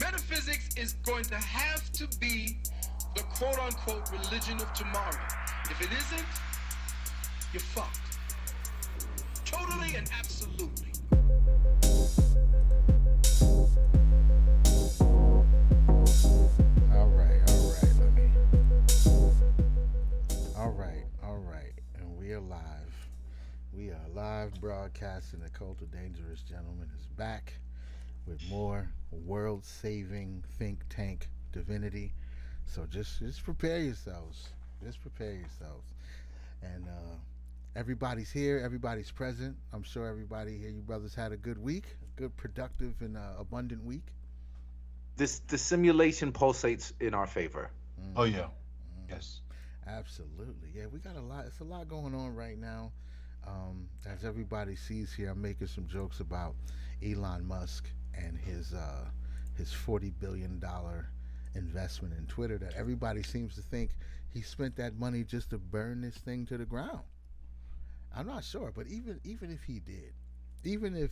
Metaphysics is going to have to be the quote-unquote religion of tomorrow. If it isn't, you're fucked. Totally and absolutely. All right. And we are live. We are live broadcasting. The Cult of Dangerous Gentlemen is back with more world-saving think tank divinity. So just prepare yourselves. Just prepare yourselves. And everybody's here. Everybody's present. I'm sure everybody here, you brothers, had a good week, a good, productive, and abundant week. The simulation pulsates in our favor. Oh yeah, yes. Absolutely. Yeah, we got a lot. It's a lot going on right now. As everybody sees here, I'm making some jokes about Elon Musk and his $40 billion investment in Twitter. That everybody seems to think he spent that money just to burn this thing to the ground. I'm not sure, but even if he did, even if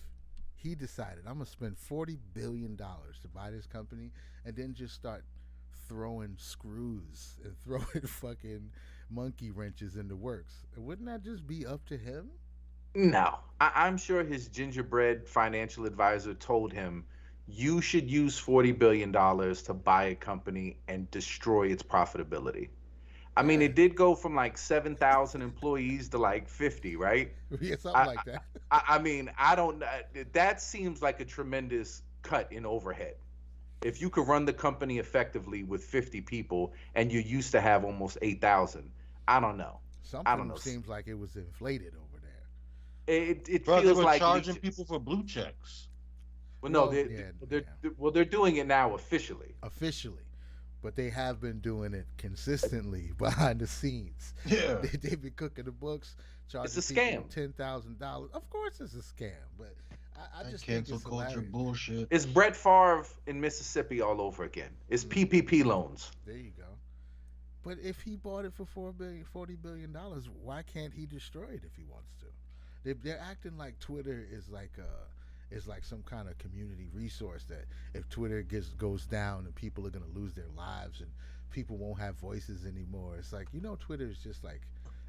he decided I'm gonna spend $40 billion to buy this company and then just start throwing screws and throwing fucking monkey wrenches in the works, wouldn't that just be up to him? No, I'm sure his gingerbread financial advisor told him you should use $40 billion to buy a company and destroy its profitability. I mean, Yeah, it did go from like 7,000 employees to like 50, right? yeah, something I, like that. I mean, I don't. That seems like a tremendous cut in overhead. If you could run the company effectively with 50 people and you used to have almost 8,000, I don't know. I don't Something know. seems like it was inflated over there. It Bro, they feels were like charging people for blue checks. well, no, Well, yeah, yeah, they're doing it now officially. officially, but they have been doing it consistently behind the scenes. Yeah. They've been cooking the books, It's a charging people scam. $10,000. Of course, it's a scam, but I And just think cancel it's culture hilarious. bullshit. It's Brett Favre in Mississippi all over again. It's PPP loans. There you go. But if he bought it for $40 billion, why can't he destroy it if he wants to? They're acting like Twitter is like some kind of community resource that if Twitter goes down and people are gonna lose their lives and people won't have voices anymore. It's like, Twitter is just like,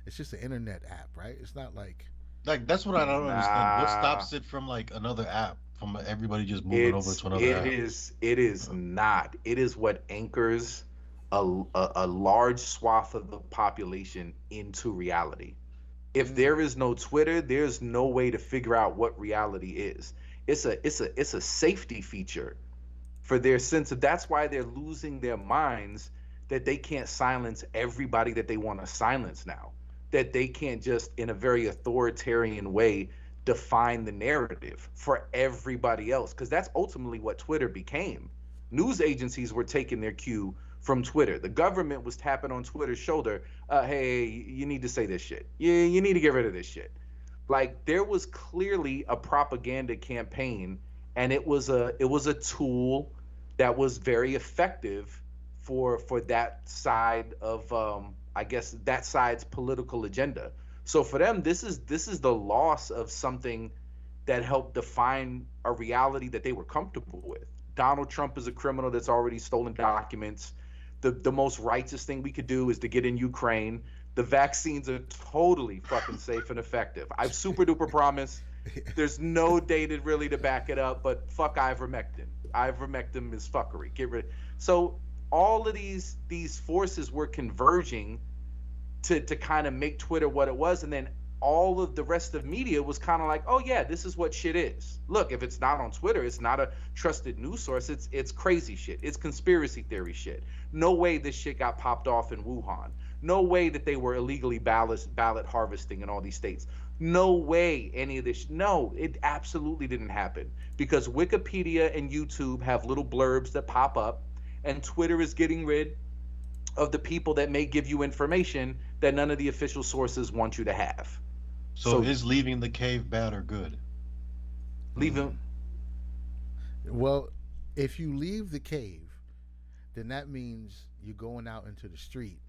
it's just an internet app, right? It's not like, Like that's what I don't understand. What Nah, stops it from like another app from everybody just moving over it's to another it app? is it is not. It is what anchors a large swath of the population into reality. If mm, there is no Twitter, there's no way to figure out what reality is. It's a safety feature for their sense of that's why they're losing their minds that they can't silence everybody that they want to silence now. That they can't just in a very authoritarian way define the narrative for everybody else because that's ultimately what Twitter became. News agencies were taking their cue from Twitter. The government was tapping on Twitter's shoulder. Hey, you need to say this shit. You need to get rid of this shit. Like there was clearly a propaganda campaign, and it was a tool that was very effective for that side of I guess that side's political agenda. So for them, this is the loss of something that helped define a reality that they were comfortable with. Donald Trump is a criminal that's already stolen documents. The most righteous thing we could do is to get in Ukraine. The vaccines are totally fucking safe and effective. I've super duper promise. There's no data really to back it up, but fuck ivermectin. Ivermectin is fuckery. Get rid. So all of these forces were converging to kind of make Twitter what it was, and then all of the rest of media was kind of like, oh yeah, this is what shit is. Look, if it's not on Twitter, it's not a trusted news source. It's crazy shit. It's conspiracy theory shit. No way this shit got popped off in Wuhan. No way that they were illegally ballot harvesting in all these states. No way any of this. No, it absolutely didn't happen because Wikipedia and YouTube have little blurbs that pop up, and Twitter is getting rid of the people that may give you information that none of the official sources want you to have. So So is leaving the cave bad or good? leave mm. them. Well, if you leave the cave, then that means you're going out into the street,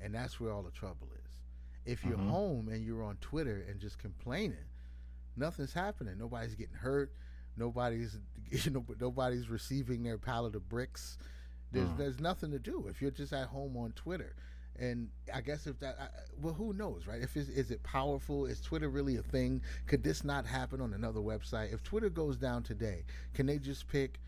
and that's where all the trouble is. If you're Mm-hmm. home and you're on Twitter and just complaining, nothing's happening. Nobody's getting hurt. Nobody's nobody's receiving their pallet of bricks. There's nothing to do if you're just at home on Twitter. And I guess if that, well, who knows, right? If is it powerful? Is Twitter really a thing? Could this not happen on another website? If Twitter goes down today, can they just pick,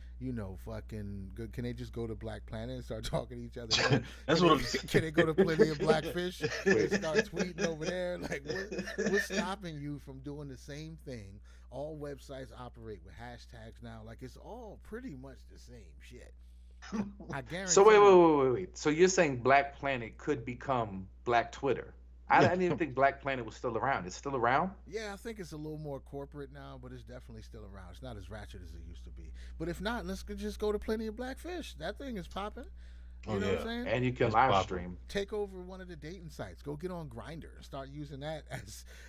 fucking? Can they just go to Black Planet and start talking to each other? That's what I'm saying. Can they go to Plenty of Blackfish and start tweeting over there? Like, what's stopping you from doing the same thing? All websites operate with hashtags now. Like, it's all pretty much the same shit. I guarantee. So wait. So you're saying Black Planet could become Black Twitter? I didn't even think Black Planet was still around. It's still around? Yeah, I think it's a little more corporate now, but it's definitely still around. It's not as ratchet as it used to be. But if not, let's just go to Plenty of Blackfish. That thing is popping. You know what I'm saying? And you can live stream. Take over one of the dating sites. Go get on Grindr and start using that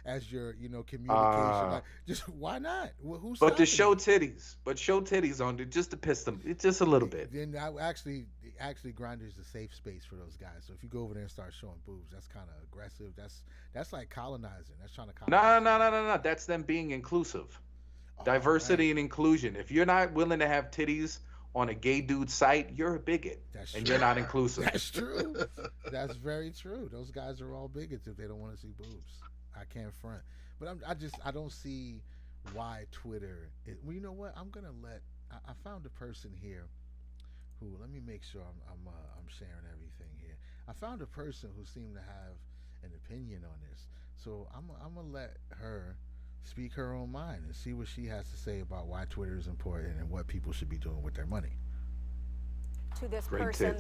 as your communication. Like, just why not? Well, who's but to show titties, on it just to piss them. It's just a little bit. Then actually Grindr is a safe space for those guys. So if you go over there and start showing boobs, that's kind of aggressive. That's like colonizing. That's trying to colonize. No. That's them being inclusive. Diversity and inclusion. If you're not willing to have titties on a gay dude site, you're a bigot. And you're not inclusive. That's true. That's very true. Those guys are all bigots if they don't want to see boobs. I can't front. But I don't see why Twitter well, you know what? I'm gonna I found a person here who, let me make sure I'm sharing everything here. I found a person who seemed to have an opinion on this. So I'm gonna let her speak her own mind and see what she has to say about why Twitter is important and what people should be doing with their money. To this person,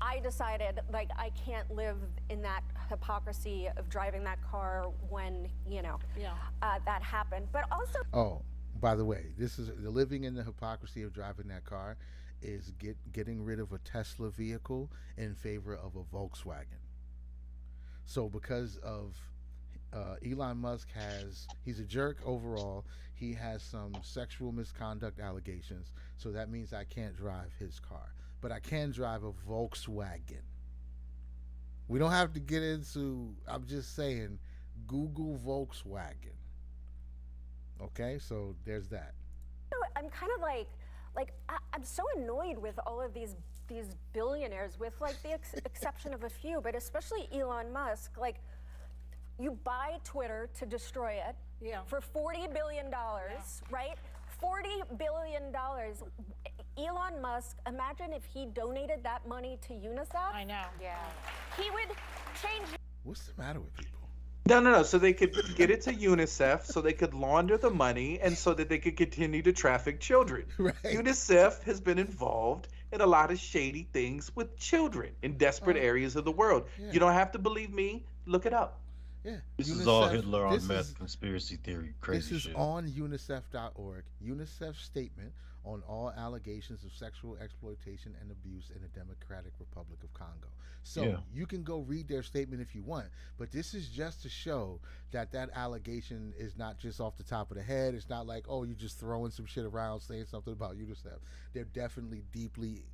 I decided, like, I can't live in that hypocrisy of driving that car when, that happened. But also... Oh, by the way, this is living in the hypocrisy of driving that car is getting rid of a Tesla vehicle in favor of a Volkswagen. So because of Elon Musk he's a jerk overall. He has some sexual misconduct allegations, so that means I can't drive his car. But I can drive a Volkswagen. We don't have to get into, I'm just saying, Google Volkswagen. Okay, so there's that. I'm kind of like I'm so annoyed with all of these billionaires, with like the exception of a few, but especially Elon Musk. Like, you buy Twitter to destroy it for $40 billion, right? $40 billion. Elon Musk, imagine if he donated that money to UNICEF. I know. Yeah. He would change. What's the matter with people? No. So they could get it to UNICEF, so they could launder the money, and so that they could continue to traffic children. Right. UNICEF has been involved in a lot of shady things with children in desperate areas of the world. Yeah. You don't have to believe me. Look it up. Yeah. This is all Hitler on meth, conspiracy theory, crazy shit. This is on unicef.org. UNICEF's statement on all allegations of sexual exploitation and abuse in the Democratic Republic of Congo. So you can go read their statement if you want, but this is just to show that allegation is not just off the top of the head. It's not like, oh, you're just throwing some shit around saying something about UNICEF. They're definitely deeply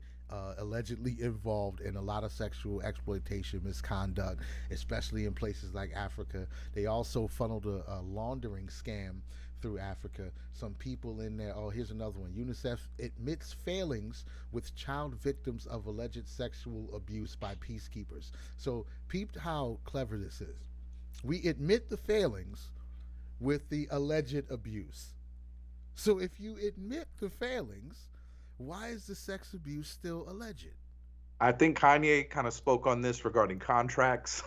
allegedly involved in a lot of sexual exploitation, misconduct, especially in places like Africa. They also funneled a laundering scam through Africa. Some people in there. Oh, here's another one. UNICEF admits failings with child victims of alleged sexual abuse by peacekeepers. So peep how clever this is. We admit the failings with the alleged abuse. So if you admit the failings, why is the sex abuse still alleged? I think Kanye kind of spoke on this regarding contracts.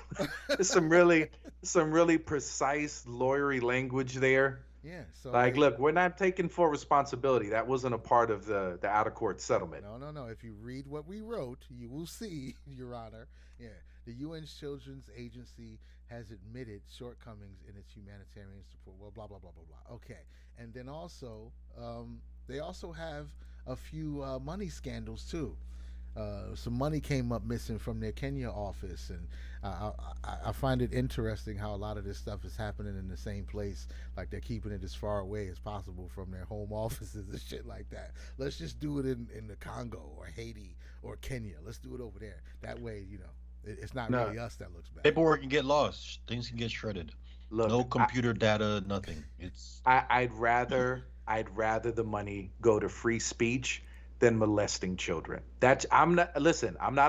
There's some really precise lawyery language there. Yeah. So like, look, we're not taking full responsibility. That wasn't a part of the out of court settlement. No. If you read what we wrote, you will see, Your Honor. Yeah. The UN's Children's Agency has admitted shortcomings in its humanitarian support. Well, blah, blah, blah, blah, blah. Okay. And then also, they also have a few money scandals too. Some money came up missing from their Kenya office, and I find it interesting how a lot of this stuff is happening in the same place. Like, they're keeping it as far away as possible from their home offices and shit like that. Let's just do it in the Congo or Haiti or Kenya. Let's do it over there. That way, it's not really us that looks bad. Paperwork can get lost. Things can get shredded. Look, no computer data, nothing. I'd rather I'd rather the money go to free speech than molesting children. I'm not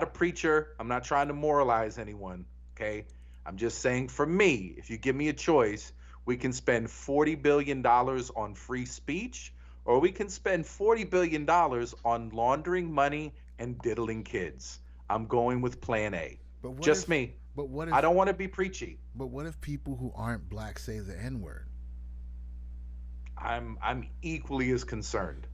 a preacher. I'm not trying to moralize anyone, okay? I'm just saying for me, if you give me a choice, we can spend $40 billion on free speech, or we can spend $40 billion on laundering money and diddling kids. I'm going with plan A. But what Just if? me. But what if? I don't want to be preachy. But what if people who aren't black say the N word? I'm equally as concerned.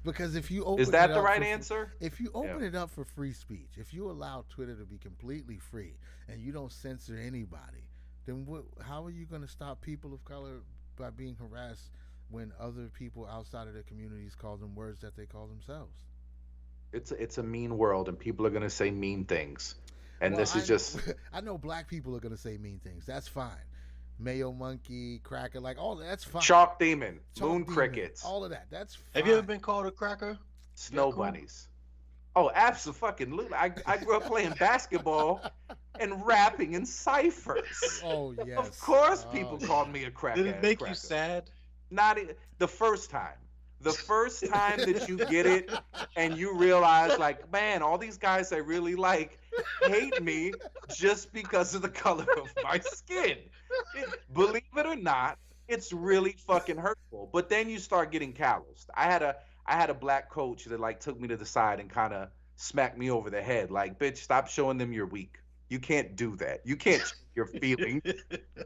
Because if you open Is that it the up right for, answer? if you open Yeah. it up for free speech, if you allow Twitter to be completely free and you don't censor anybody, then how are you going to stop people of color by being harassed when other people outside of their communities call them words that they call themselves? It's a mean world, and people are gonna say mean things, and Well, this is just I know black people are going to say mean things. That's fine. Mayo monkey, cracker, like all that's fine. chalk demon, Chalk moon demon, crickets, all of that. That's fine. Have you ever been called a cracker? snow Yakub? bunnies. Oh, absolutely! I grew up playing basketball and rapping in ciphers. Oh yes. Of course, Oh, people yeah. called me a cracker. Did it make you sad? Not the first time. The first time that you get it and you realize, like, man, all these guys I really like hate me just because of the color of my skin. Believe it or not, it's really fucking hurtful. But then you start getting calloused. I had a black coach that like took me to the side and kind of smacked me over the head, like, bitch, stop showing them you're weak. You can't do that. You can't show your feelings.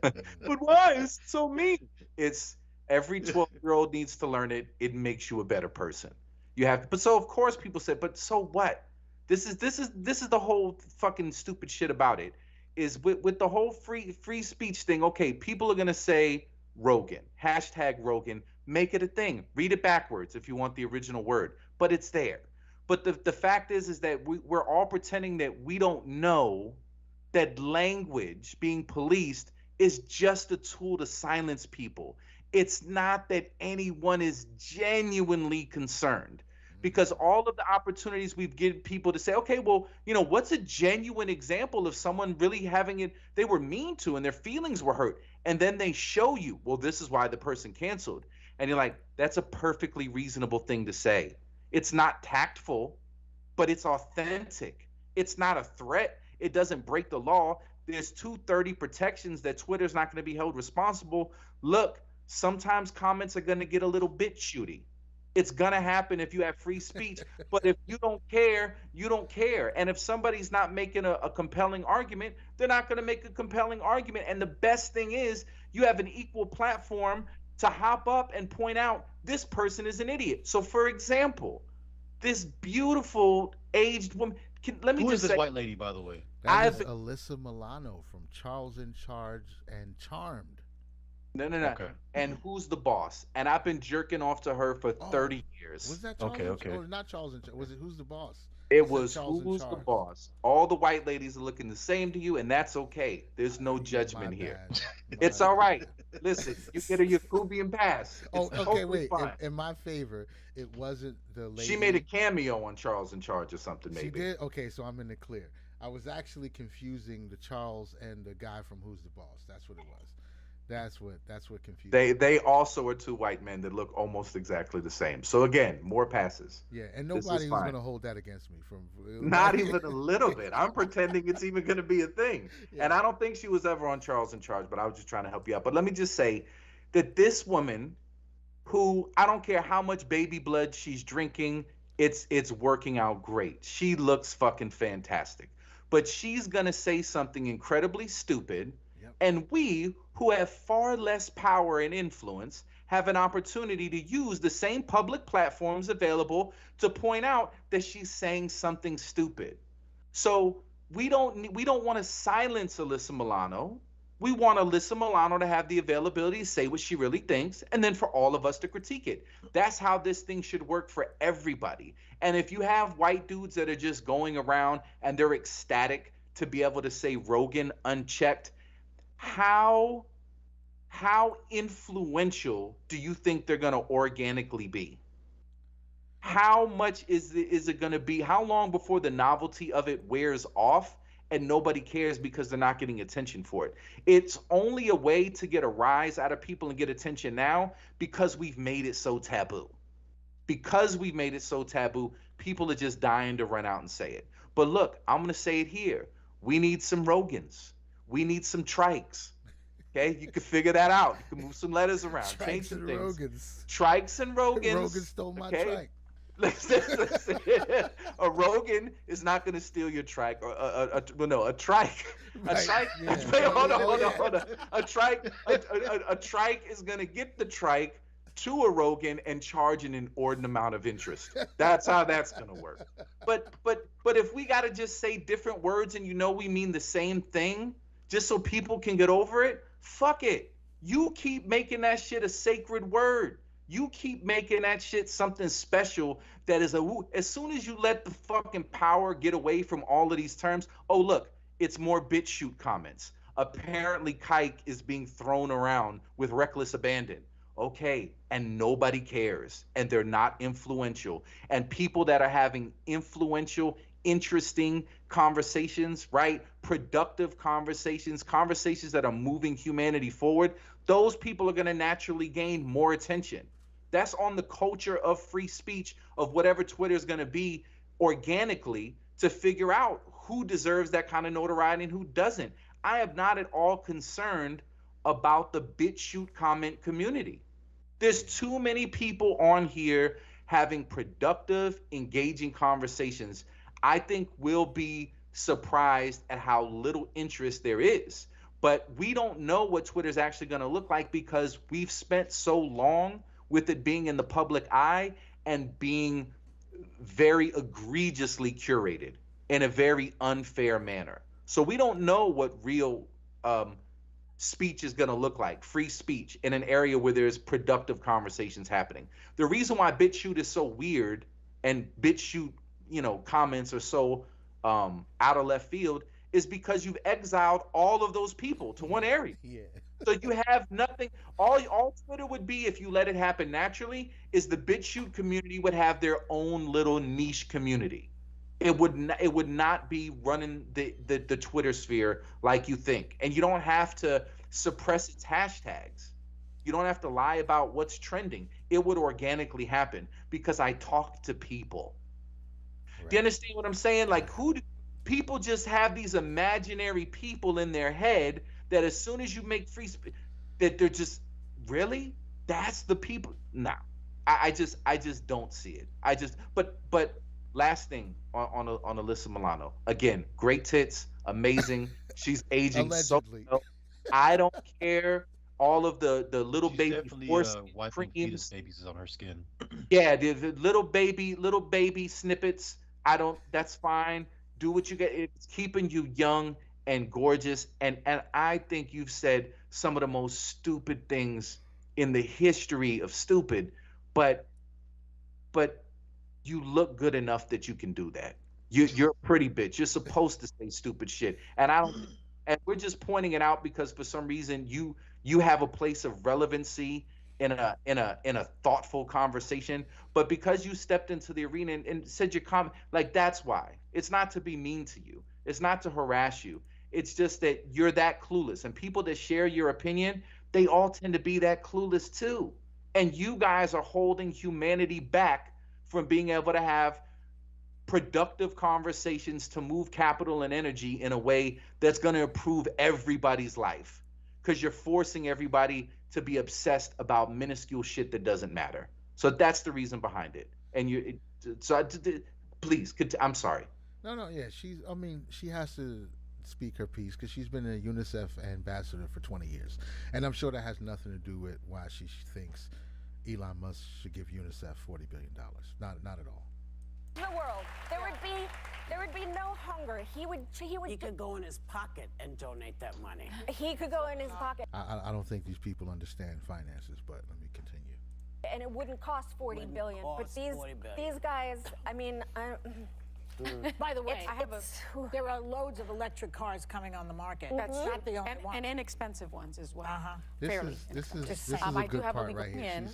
But why is it so mean? It's every 12-year-old needs to learn it. It makes you a better person. You have to, but so of course people say, but so what? This is the whole fucking stupid shit about it. Is with the whole free speech thing, okay, people are gonna say Rogan, hashtag Rogan, make it a thing. Read it backwards if you want the original word, but it's there. But the fact is that we're all pretending that we don't know that language being policed is just a tool to silence people. It's not that anyone is genuinely concerned, because all of the opportunities we've given people to say, okay, well, what's a genuine example of someone really having it, they were mean to and their feelings were hurt. And then they show you, well, this is why the person canceled. And you're like, that's a perfectly reasonable thing to say. It's not tactful, but it's authentic. It's not a threat. It doesn't break the law. There's 230 protections that Twitter's not going to be held responsible. Look, sometimes comments are going to get a little bit shooty. It's going to happen if you have free speech. But if you don't care, you don't care. And if somebody's not making a compelling argument, they're not going to make a compelling argument. And the best thing is you have an equal platform to hop up and point out this person is an idiot. So, for example, this beautiful aged woman. Who is this white lady, by the way? That is Alyssa Milano from Charles in Charge and Charmed. No. Okay. And Who's the Boss? And I've been jerking off to her for 30 years. Was that Charles? Okay. Oh, not Charles in Charge. Was it Who's the Boss? It said was Charles in Who's the Charge. Boss. All the white ladies are looking the same to you, and that's okay. There's no judgment My here. bad. It's all right. Listen, you get a Yakubian pass. Oh, It's okay, totally wait. fine. In my favor, it wasn't the lady. She made a cameo on Charles in Charge or something, maybe. She did? Okay, so I'm in the clear. I was actually confusing the Charles and the guy from Who's the Boss. That's what it was. That's what confused me. They also are two white men that look almost exactly the same. So again, more passes. Yeah, and This is nobody was fine. going to hold that against me from Not even a little bit. I'm pretending it's even going to be a thing. Yeah. And I don't think she was ever on Charles in Charge, but I was just trying to help you out. But let me just say that this woman, who I don't care how much baby blood she's drinking, it's working out great. She looks fucking fantastic. But she's going to say something incredibly stupid. Yep. And we, who have far less power and influence, have an opportunity to use the same public platforms available to point out that she's saying something stupid. So we don't want to silence Alyssa Milano. We want Alyssa Milano to have the availability to say what she really thinks, and then for all of us to critique it. That's how this thing should work for everybody. And if you have white dudes that are just going around and they're ecstatic to be able to say Rogan unchecked, how influential do you think they're going to organically be? How much is it going to be? How long before the novelty of it wears off and nobody cares because they're not getting attention for it. It's only a way to get a rise out of people and get attention now because we've made it so taboo. Because we've made it so taboo, people are just dying to run out and say it. But look, I'm going to say it here. We need some Rogans. We need some Trikes. Okay, you can figure that out. You can move some letters around, change some things. Rogans. Trikes and Rogans. Rogan stole my trike. Listen. A Rogan is not going to steal your trike. Or a trike. A trike. Yeah. Wait, hold on. A trike is going to get the trike to a Rogan and charge an inordinate amount of interest. That's how that's going to work. But if we got to just say different words and we mean the same thing, just so people can get over it, fuck it. You keep making that shit a sacred word. You keep making that shit something special that is as soon as you let the fucking power get away from all of these terms, oh look, it's more BitChute comments. Apparently Kike is being thrown around with reckless abandon. Okay, and nobody cares, and they're not influential. And people that are having influential, interesting conversations, right? Productive conversations that are moving humanity forward, those people are going to naturally gain more attention. That's on the culture of free speech, of whatever Twitter is going to be organically, to figure out who deserves that kind of notoriety and who doesn't. I am not at all concerned about the BitChute comment community. There's too many people on here having productive, engaging conversations. I think we'll be surprised at how little interest there is. But we don't know what Twitter's actually going to look like because we've spent so long with it being in the public eye and being very egregiously curated in a very unfair manner. So we don't know what real speech is going to look like, free speech in an area where there's productive conversations happening. The reason why BitChute is so weird and BitChute, comments are so out of left field is because you've exiled all of those people to one area. Yeah. So you have nothing. All Twitter would be, if you let it happen naturally, is the BitChute community would have their own little niche community. It would not be running the Twitter sphere like you think. And you don't have to suppress its hashtags. You don't have to lie about what's trending. It would organically happen because I talk to people. Right. Do you understand what I'm saying? Like, people just have these imaginary people in their head that as soon as you make free speech, that they're just, really? That's the people? Nah. I just don't see it. But last thing on Alyssa Milano. Again, great tits, amazing. She's aging Allegedly. so well. I don't care. All of the little She's baby force wiping creams. babies on her skin. Yeah, the little baby snippets. That's fine. Do what you get. It's keeping you young and gorgeous. And I think you've said some of the most stupid things in the history of stupid, but you look good enough that you can do that. You're a pretty bitch. You're supposed to say stupid shit. And we're just pointing it out because for some reason you have a place of relevancy in a thoughtful conversation, but because you stepped into the arena and said your comment, like, that's why. It's not to be mean to you. It's not to harass you. It's just that you're that clueless, and people that share your opinion, they all tend to be that clueless too. And you guys are holding humanity back from being able to have productive conversations to move capital and energy in a way that's going to improve everybody's life, because you're forcing everybody to be obsessed about minuscule shit that doesn't matter. So that's the reason behind it. And please, I'm sorry. No, yeah, she has to speak her piece because she's been a UNICEF ambassador for 20 years. And I'm sure that has nothing to do with why she thinks Elon Musk should give UNICEF $40 billion. Not at all. The world, there would be no hunger. He could go in his pocket and donate that money. He could go in his pocket. I don't think these people understand finances, but let me continue. And it wouldn't cost $40 billion. But these guys, By the way, there are loads of electric cars coming on the market. That's not the only one. And inexpensive ones as well. This is a good part right here.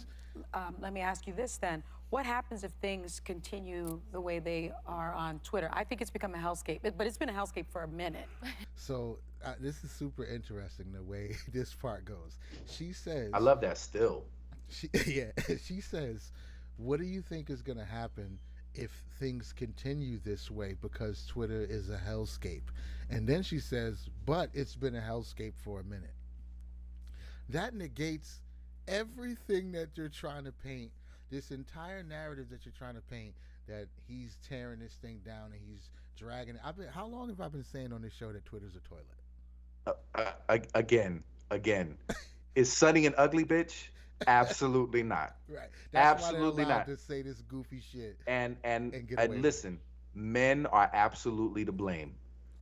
Let me ask you this then. What happens if things continue the way they are on Twitter? I think it's become a hellscape, but it's been a hellscape for a minute. So this is super interesting the way this part goes. She says, I love that still. She says, what do you think is going to happen if things continue this way because Twitter is a hellscape? And then she says, but it's been a hellscape for a minute. That negates everything that you're trying to paint, this entire narrative that you're trying to paint, that he's tearing this thing down and he's dragging it. How long have I been saying on this show that Twitter's a toilet? Again. Is Sunny an ugly bitch? Absolutely not. Right. That's absolutely why they're allowed not to say this goofy shit. And get away listen, men are absolutely to blame.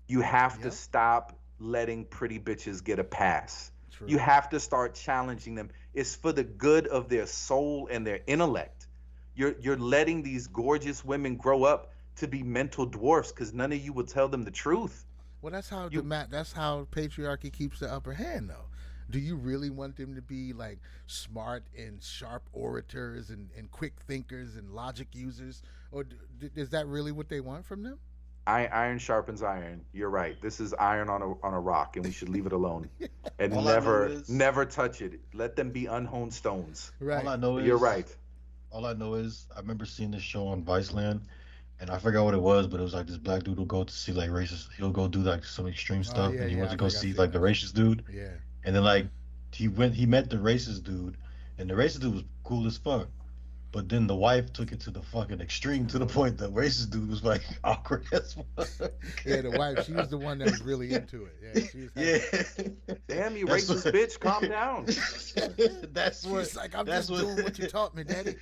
You have to stop letting pretty bitches get a pass. True. You have to start challenging them. It's for the good of their soul and their intellect. You're letting these gorgeous women grow up to be mental dwarfs because none of you will tell them the truth. Well, that's how that's how patriarchy keeps the upper hand, though. Do you really want them to be like smart and sharp orators and quick thinkers and logic users, or is that really what they want from them? Iron sharpens iron. You're right. This is iron on a rock, and we should leave it alone and All never touch it. Let them be unhoned stones. Right. All I know is you're right. All I know is I remember seeing this show on Viceland, and I forgot what it was, but it was like this black dude will go to see like racist. He'll go do like some extreme stuff, and he went to go see like the racist dude. Yeah. And then like he met the racist dude, and the racist dude was cool as fuck. But then the wife took it to the fucking extreme to the point the racist dude was like awkward as fuck. Yeah, the wife, she was the one that was really into it. Yeah, she was Damn, you racist bitch, calm down. That's what. She's like, I'm just doing what you taught me, daddy.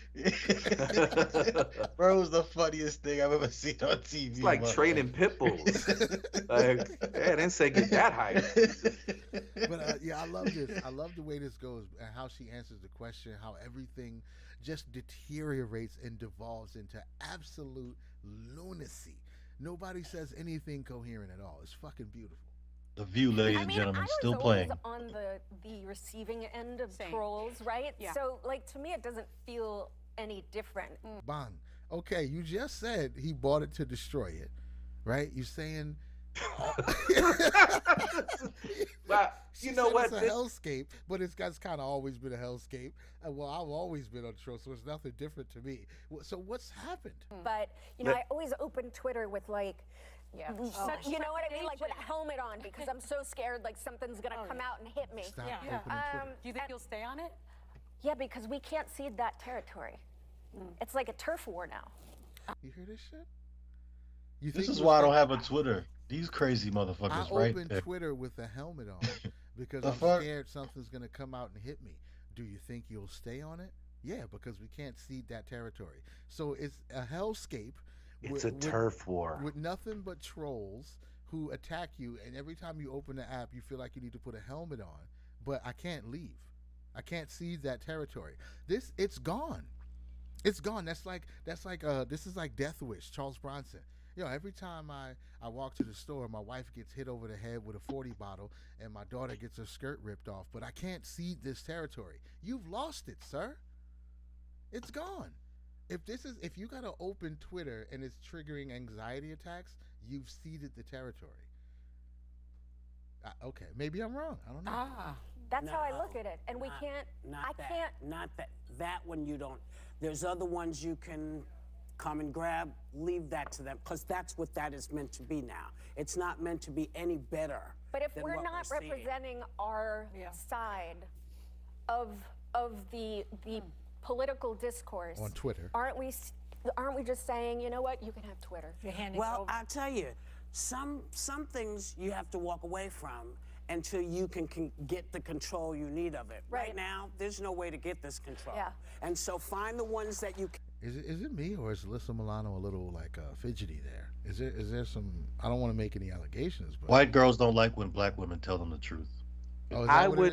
Bro, it was the funniest thing I've ever seen on TV. It's like training pit bulls. Like, I didn't say get that high. But I love this. I love the way this goes and how she answers the question, how everything just deteriorates and devolves into absolute lunacy. Nobody says anything coherent at all. It's fucking beautiful. The View, ladies and gentlemen, still playing. I was always on the receiving end of trolls, right? Yeah. So, like, to me, it doesn't feel any different. Bang. Okay, you just said he bought it to destroy it, right? You saying... Well, you know what? It's a hellscape, but it's kind of always been a hellscape. Well, I've always been on the show, so it's nothing different to me. So what's happened? But, I always open Twitter with, like, you know what I mean? Like, with a helmet on, because I'm so scared, like, something's going to come out and hit me. Stop opening Twitter. Do you think you'll stay on it? Yeah, because we can't cede that territory. It's like a turf war now. You hear this shit? This is why I don't have a Twitter. These crazy motherfuckers, I right open there. Twitter with a helmet on because I'm scared something's going to come out and hit me. Do you think you'll stay on it? Yeah, because we can't cede that territory. So it's a hellscape. It's a turf war. With nothing but trolls who attack you, and every time you open the app, you feel like you need to put a helmet on. But I can't leave. I can't cede that territory. It's gone. It's gone. This is like Death Wish, Charles Bronson. Every time I walk to the store, my wife gets hit over the head with a 40 bottle, and my daughter gets her skirt ripped off. But I can't cede this territory. You've lost it, sir. It's gone. If you got to open Twitter and it's triggering anxiety attacks, you've ceded the territory. Okay, maybe I'm wrong. I don't know. That's how I look at it, and we can't. Not that one you don't. There's other ones you can come and grab. Leave that to them, because that's what that is meant to be now. It's not meant to be any better. But if we're not representing our side of the political discourse on Twitter, aren't we just saying, you know what, you can have Twitter? Well, I'll tell you, some things you have to walk away from until you can get the control you need of it. Right now, there's no way to get this control. Yeah. And so find the ones that you can. Is it me, or is Alyssa Milano a little like fidgety there? Is there some? I don't want to make any allegations, but White girls don't like when black women tell them the truth. Oh, is that what it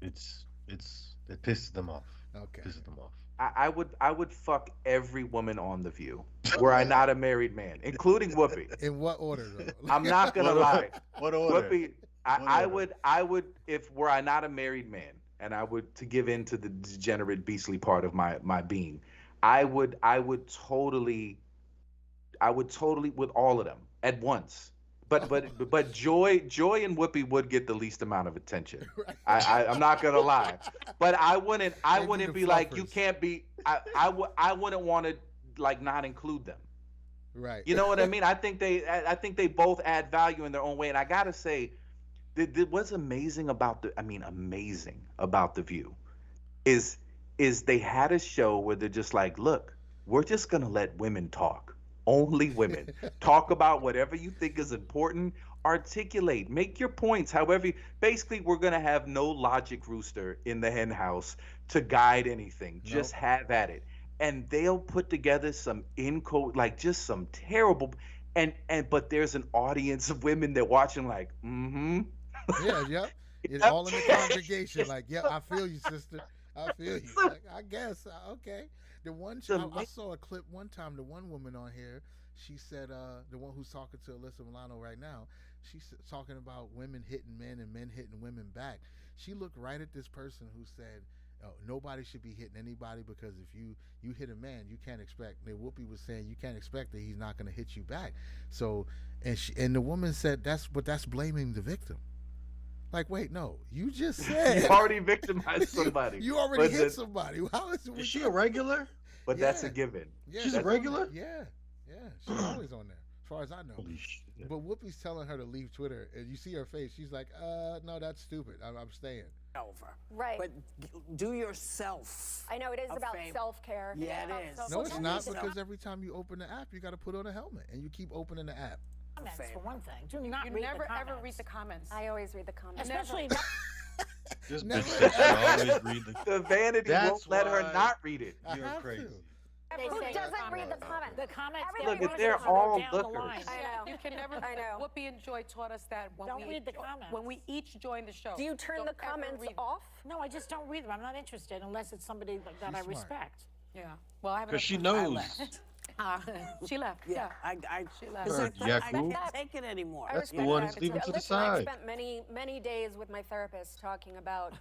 is? It pisses them off. Okay. Pisses them off. I would fuck every woman on The View were I not a married man, including Whoopi. In what order, though? I'm not gonna lie. What order? Whoopi, I would if were I not a married man, and I would, to give in to the degenerate beastly part of my being, I would totally with all of them at once. But Joy and Whoopi would get the least amount of attention. I'm not gonna lie, but I wouldn't be like, you can't be. I wouldn't want to like not include them. Right. You know what I mean? I think they both add value in their own way. And I gotta say, what's amazing about the View is they had a show where they're just like, look, we're just gonna let women talk. Only women. Talk about whatever you think is important. Articulate. Make your points. However, basically, we're going to have no logic rooster in the hen house to guide anything. Nope. Just have at it. And they'll put together some just some terrible. But there's an audience of women that watching like, mm-hmm. Yeah. It's all in the congregation. Like, yeah, I feel you, sister. I feel you. Like, I guess. Okay. The one I saw a clip one time. The one woman on here, she said, the one who's talking to Alyssa Milano right now, she's talking about women hitting men and men hitting women back. She looked right at this person who said, oh, nobody should be hitting anybody because if you hit a man, you can't expect. And Whoopi was saying you can't expect that he's not going to hit you back. So, and the woman said that's blaming the victim. Like, wait, no, you just said you already victimized somebody. You already hit somebody. How is she a regular? But that's a given. Yeah, she's a regular? Yeah. She's always on there, as far as I know. Holy shit. But Whoopi's telling her to leave Twitter, and you see her face. She's like, no, that's stupid. I'm staying. Over. Right. But do yourself. I know it is about self-care. Yeah, it is. No, it's not, because every time you open the app, you got to put on a helmet, and you keep opening the app. Comments for one thing. Do You not read never the comments. ever read the comments. I always read the comments. Especially this bitch said she always read the vanity won't let her not read it. You're crazy. Who doesn't read the comments? The comments. Look, they're all lookers. I know. You can never. I know. Whoopi and Joy taught us that when we each joined the show. Do you turn the comments off? No, I just don't read them. I'm not interested unless it's somebody that I respect. Yeah. Well, I haven't. Because she knows. She left. Yeah, she left. I can't take it anymore. That's the one that's leaving to the side. I spent many days with my therapist talking about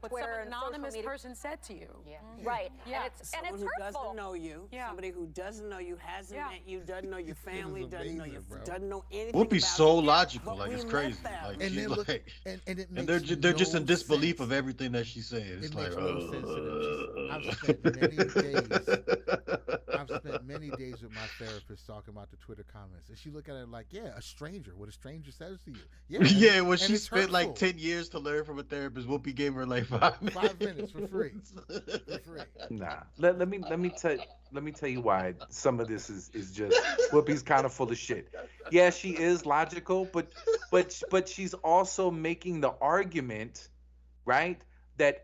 what Twitter some and anonymous social media. person said to you. Yeah. Right. Yeah. And it's Someone who hurtful. doesn't know you. Yeah. Somebody who doesn't know you, hasn't met you, doesn't know your family, doesn't know anything. Whoopi's about so you, logical, like it's crazy. Like, and she's like, and they're just in disbelief of everything that she's saying. It's like, makes no sense to them. I've spent many days with my therapist talking about the Twitter comments, and she look at it like, yeah, a stranger. What a stranger says to you. Yeah. Yeah. When she spent like 10 years to learn from a therapist, Whoopi gave her like 5 minutes. 5 minutes for free. Nah. Let me tell you why some of this is just Whoopi's kind of full of shit. Yeah, she is logical, but she's also making the argument, right, that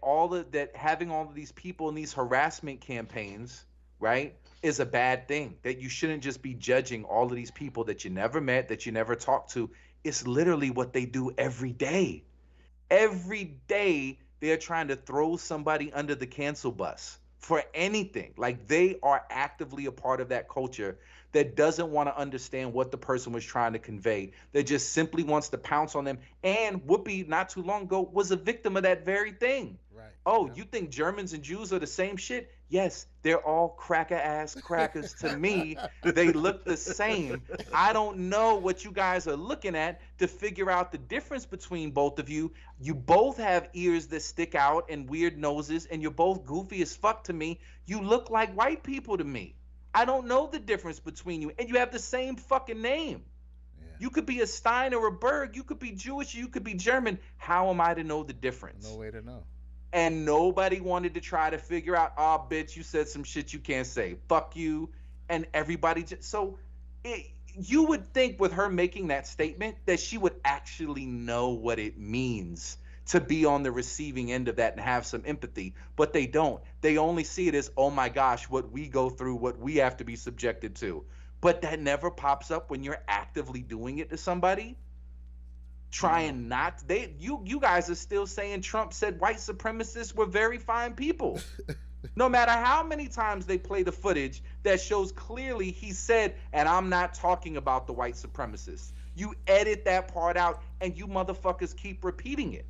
having all of these people in these harassment campaigns, right, is a bad thing. That you shouldn't just be judging all of these people that you never met, that you never talked to. It's literally what they do every day. Every day they're trying to throw somebody under the cancel bus for anything. Like, they are actively a part of that culture that doesn't want to understand what the person was trying to convey. That just simply wants to pounce on them. And Whoopi, not too long ago, was a victim of that very thing. Right. Oh, you think Germans and Jews are the same shit? Yes, they're all cracker-ass crackers to me. They look the same. I don't know what you guys are looking at to figure out the difference between both of you. You both have ears that stick out and weird noses, and you're both goofy as fuck to me. You look like white people to me. I don't know the difference between you, and you have the same fucking name. Yeah. You could be a Stein or a Berg. You could be Jewish. You could be German. How am I to know the difference? No way to know. And nobody wanted to try to figure out, oh, bitch, you said some shit you can't say. Fuck you. And everybody just, so you would think with her making that statement that she would actually know what it means to be on the receiving end of that and have some empathy, but they don't. They only see it as, oh my gosh, what we go through, what we have to be subjected to. But that never pops up when you're actively doing it to somebody. Trying not, you guys are still saying Trump said white supremacists were very fine people. No matter how many times they play the footage that shows clearly he said, and I'm not talking about the white supremacists. You edit that part out and you motherfuckers keep repeating it.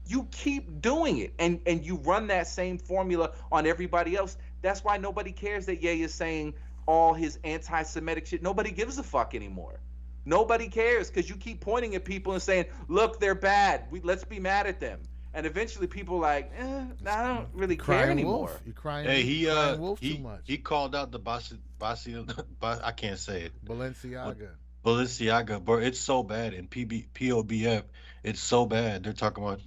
You keep doing it and you run that same formula on everybody else. That's why nobody cares that Ye is saying all his anti-Semitic shit. Nobody gives a fuck anymore. Nobody cares because you keep pointing at people and saying, "Look, they're bad. Let's be mad at them." And eventually, people are like, I don't really care anymore. Wolf. You're crying. Hey, crying wolf too much. He called out the I can't say it. Balenciaga. Bro, it's so bad in POBF. It's so bad. They're talking about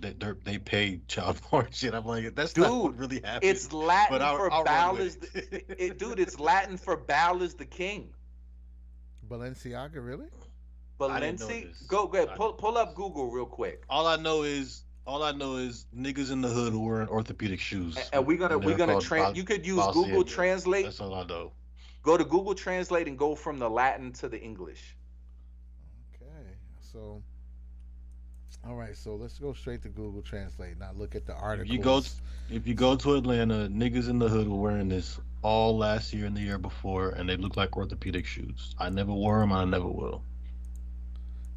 they pay child porn shit. I'm like, that's not what really happened. It's Latin for I'll Baal is dude. It's Latin for Baal is the king. Balenciaga, really? Balenciaga. Go ahead. Pull up Google real quick. All I know is niggas in the hood who wearing orthopedic shoes. And we're gonna you could use Google Translate. That's all I know. Go to Google Translate and go from the Latin to the English. Okay, so all right, so let's go straight to Google Translate. Now look at the articles. If you go to Atlanta, niggas in the hood were wearing this all last year and the year before, and they look like orthopedic shoes. I never wore them. I never will.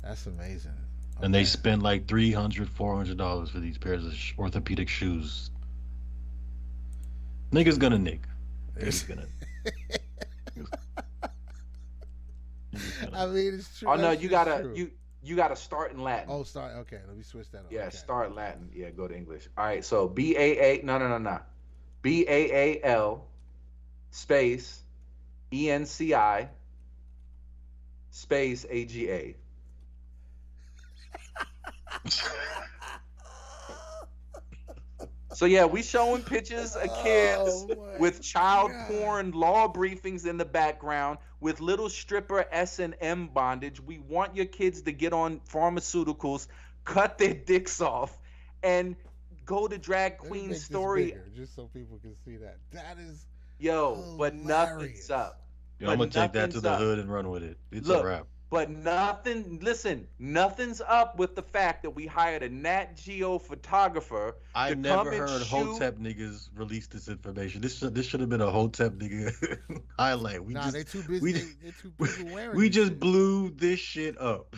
That's amazing. Okay. And they spend like $300-$400 for these pairs of orthopedic shoes. Niggas gonna nick. Niggas gonna. I mean, it's true. Oh no, you gotta start in Latin. Oh, start. Okay, let me switch that up. Yeah, okay. Start Latin. Yeah, go to English. All right, so BAA. No. BAAL space ENCI space AGA. So yeah, we showing pictures of kids with child porn law briefings in the background with little stripper S&M bondage. We want your kids to get on pharmaceuticals, cut their dicks off, and go to Drag Queen Story. Bigger, just so people can see that. That is hilarious. But nothing's up. Yo, I'm gonna take that to the hood and run with it. It's a wrap. But nothing's up with the fact that we hired a Nat Geo photographer. I never heard Hotep niggas release this information. This should have been a Hotep nigga highlight. They're too busy. They're too busy wearing. We just blew this shit up.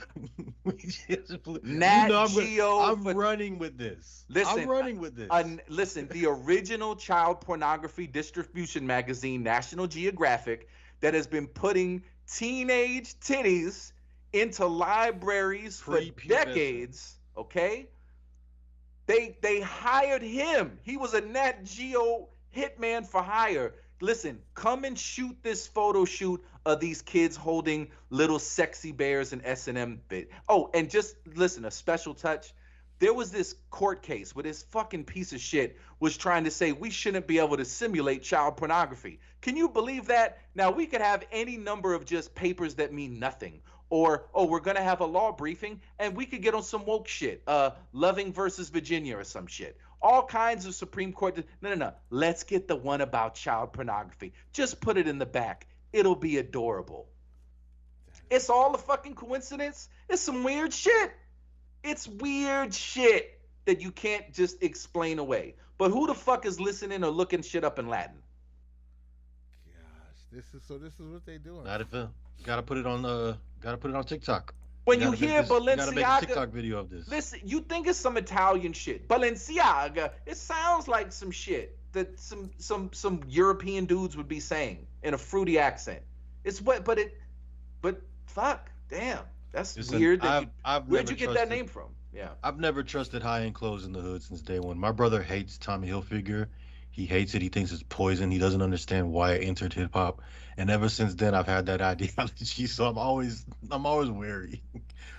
We just blew. Nat Geo. I'm running with this. I'm running with this. Listen, the original child pornography distribution magazine, National Geographic, that has been putting teenage titties into libraries for decades. Okay, they hired him. He was a Nat Geo hitman for hire. Listen, come and shoot this photo shoot of these kids holding little sexy bears and S&M bit. Oh, and just listen, a special touch. There was this court case where this fucking piece of shit was trying to say we shouldn't be able to simulate child pornography. Can you believe that? Now, we could have any number of just papers that mean nothing. Or, we're going to have a law briefing, and we could get on some woke shit. Loving versus Virginia or some shit. All kinds of Supreme Court. No. Let's get the one about child pornography. Just put it in the back. It'll be adorable. It's all a fucking coincidence. It's some weird shit. It's weird shit that you can't just explain away. But who the fuck is listening or looking shit up in Latin? Gosh, this is what they doing. Not if gotta put it on TikTok. When you hear Balenciaga, you gotta make a TikTok video of this. Listen, you think it's some Italian shit. Balenciaga, it sounds like some shit that some European dudes would be saying in a fruity accent. But fuck, damn. That's weird. Where'd you get that name from? Yeah. I've never trusted high-end clothes in the hood since day one. My brother hates Tommy Hilfiger. He hates it. He thinks it's poison. He doesn't understand why it entered hip-hop. And ever since then, I've had that ideology. So I'm always wary